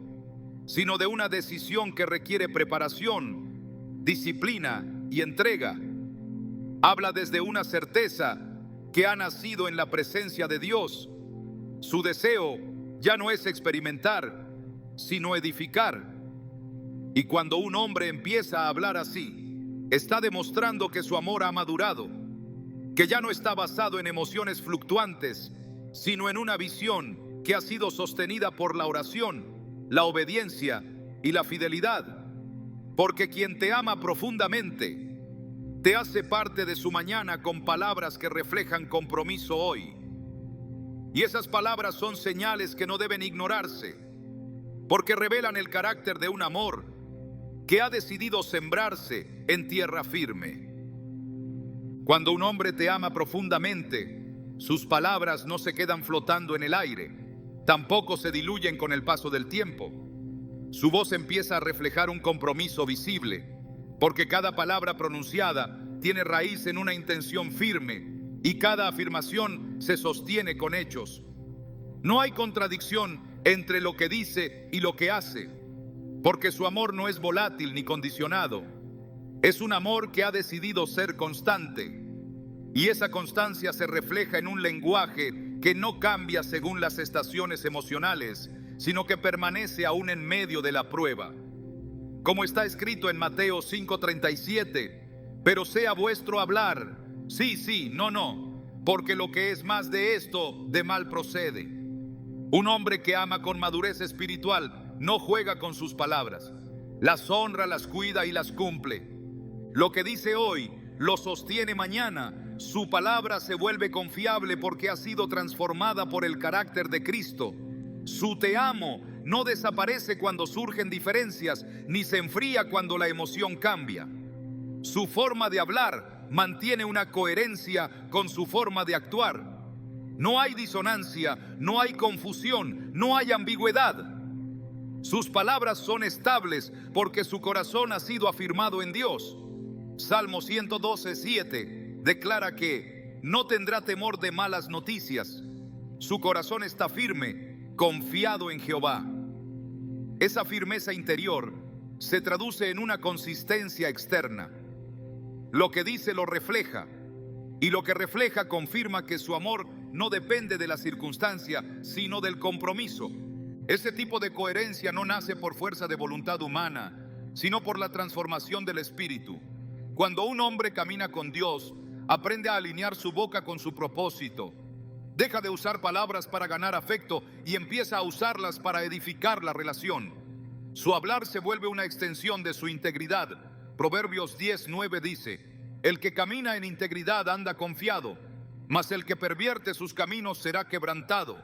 sino de una decisión que requiere preparación, disciplina y entrega. Habla desde una certeza que ha nacido en la presencia de Dios. Su deseo ya no es experimentar, sino edificar. Y cuando un hombre empieza a hablar así, está demostrando que su amor ha madurado, que ya no está basado en emociones fluctuantes, sino en una visión que ha sido sostenida por la oración, la obediencia y la fidelidad. Porque quien te ama profundamente, te hace parte de su mañana con palabras que reflejan compromiso hoy. Y esas palabras son señales que no deben ignorarse. porque revelan el carácter de un amor que ha decidido sembrarse en tierra firme. Cuando un hombre te ama profundamente, sus palabras no se quedan flotando en el aire, tampoco se diluyen con el paso del tiempo. Su voz empieza a reflejar un compromiso visible, porque cada palabra pronunciada tiene raíz en una intención firme y cada afirmación se sostiene con hechos. No hay contradicción entre lo que dice y lo que hace, porque su amor no es volátil ni condicionado. Es un amor que ha decidido ser constante, y esa constancia se refleja en un lenguaje que no cambia según las estaciones emocionales, sino que permanece aún en medio de la prueba. Como está escrito en Mateo 5:37, pero sea vuestro hablar, sí, sí, no, no, porque lo que es más de esto, de mal procede. Un hombre que ama con madurez espiritual no juega con sus palabras, las honra, las cuida y las cumple. Lo que dice hoy lo sostiene mañana. Su palabra se vuelve confiable porque ha sido transformada por el carácter de Cristo. Su te amo no desaparece cuando surgen diferencias, ni se enfría cuando la emoción cambia. Su forma de hablar mantiene una coherencia con su forma de actuar. No hay disonancia, no hay confusión, no hay ambigüedad. Sus palabras son estables porque su corazón ha sido afirmado en Dios. Salmo 112:7 declara que no tendrá temor de malas noticias. Su corazón está firme, confiado en Jehová. Esa firmeza interior se traduce en una consistencia externa. Lo que dice lo refleja, y lo que refleja confirma que su amor no depende de la circunstancia, sino del compromiso. Ese tipo de coherencia no nace por fuerza de voluntad humana, sino por la transformación del espíritu. Cuando un hombre camina con Dios, aprende a alinear su boca con su propósito. Deja de usar palabras para ganar afecto y empieza a usarlas para edificar la relación. Su hablar se vuelve una extensión de su integridad. Proverbios 10:9 dice: el que camina en integridad anda confiado, mas el que pervierte sus caminos será quebrantado.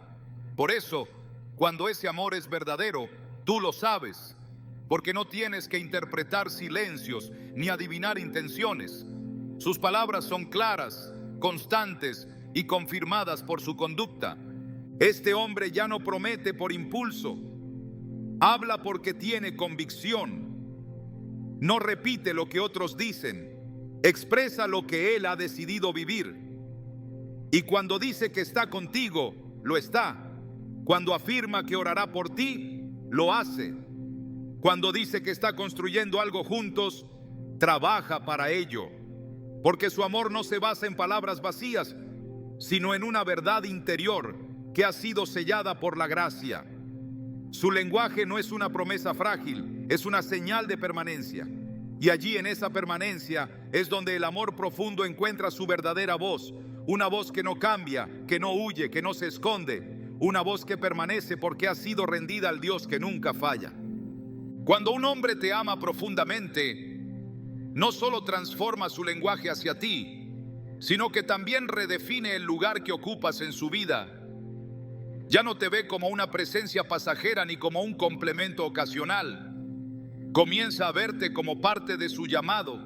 Por eso, cuando ese amor es verdadero, tú lo sabes, porque no tienes que interpretar silencios ni adivinar intenciones. Sus palabras son claras, constantes y confirmadas por su conducta. Este hombre ya no promete por impulso, habla porque tiene convicción. No repite lo que otros dicen, expresa lo que él ha decidido vivir. Y cuando dice que está contigo, lo está. Cuando afirma que orará por ti, lo hace. Cuando dice que está construyendo algo juntos, trabaja para ello. Porque su amor no se basa en palabras vacías, sino en una verdad interior que ha sido sellada por la gracia. Su lenguaje no es una promesa frágil, es una señal de permanencia. Y allí en esa permanencia es donde el amor profundo encuentra su verdadera voz. Una voz que no cambia, que no huye, que no se esconde. Una voz que permanece porque ha sido rendida al Dios que nunca falla. Cuando un hombre te ama profundamente, no solo transforma su lenguaje hacia ti, sino que también redefine el lugar que ocupas en su vida. Ya no te ve como una presencia pasajera ni como un complemento ocasional. Comienza a verte como parte de su llamado,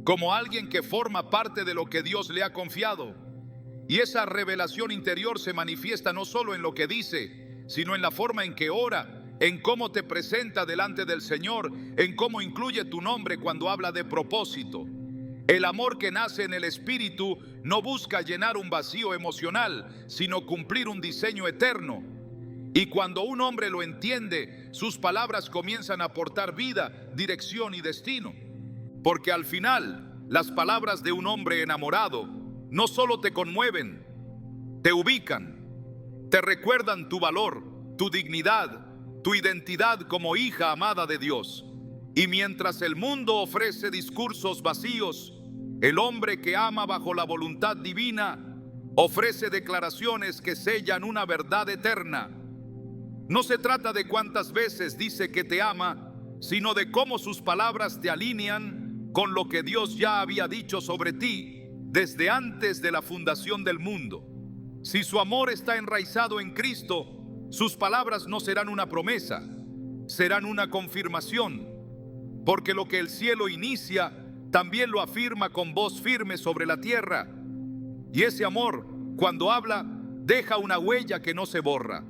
como alguien que forma parte de lo que Dios le ha confiado. Y esa revelación interior se manifiesta no solo en lo que dice, sino en la forma en que ora, en cómo te presenta delante del Señor, en cómo incluye tu nombre cuando habla de propósito. El amor que nace en el Espíritu no busca llenar un vacío emocional, sino cumplir un diseño eterno. Y cuando un hombre lo entiende, sus palabras comienzan a aportar vida, dirección y destino. Porque al final, las palabras de un hombre enamorado no solo te conmueven, te ubican, te recuerdan tu valor, tu dignidad, tu identidad como hija amada de Dios. Y mientras el mundo ofrece discursos vacíos, el hombre que ama bajo la voluntad divina ofrece declaraciones que sellan una verdad eterna. No se trata de cuántas veces dice que te ama, sino de cómo sus palabras te alinean con lo que Dios ya había dicho sobre ti desde antes de la fundación del mundo. Si su amor está enraizado en Cristo, sus palabras no serán una promesa, serán una confirmación, porque lo que el cielo inicia, también lo afirma con voz firme sobre la tierra. Y ese amor, cuando habla, deja una huella que no se borra.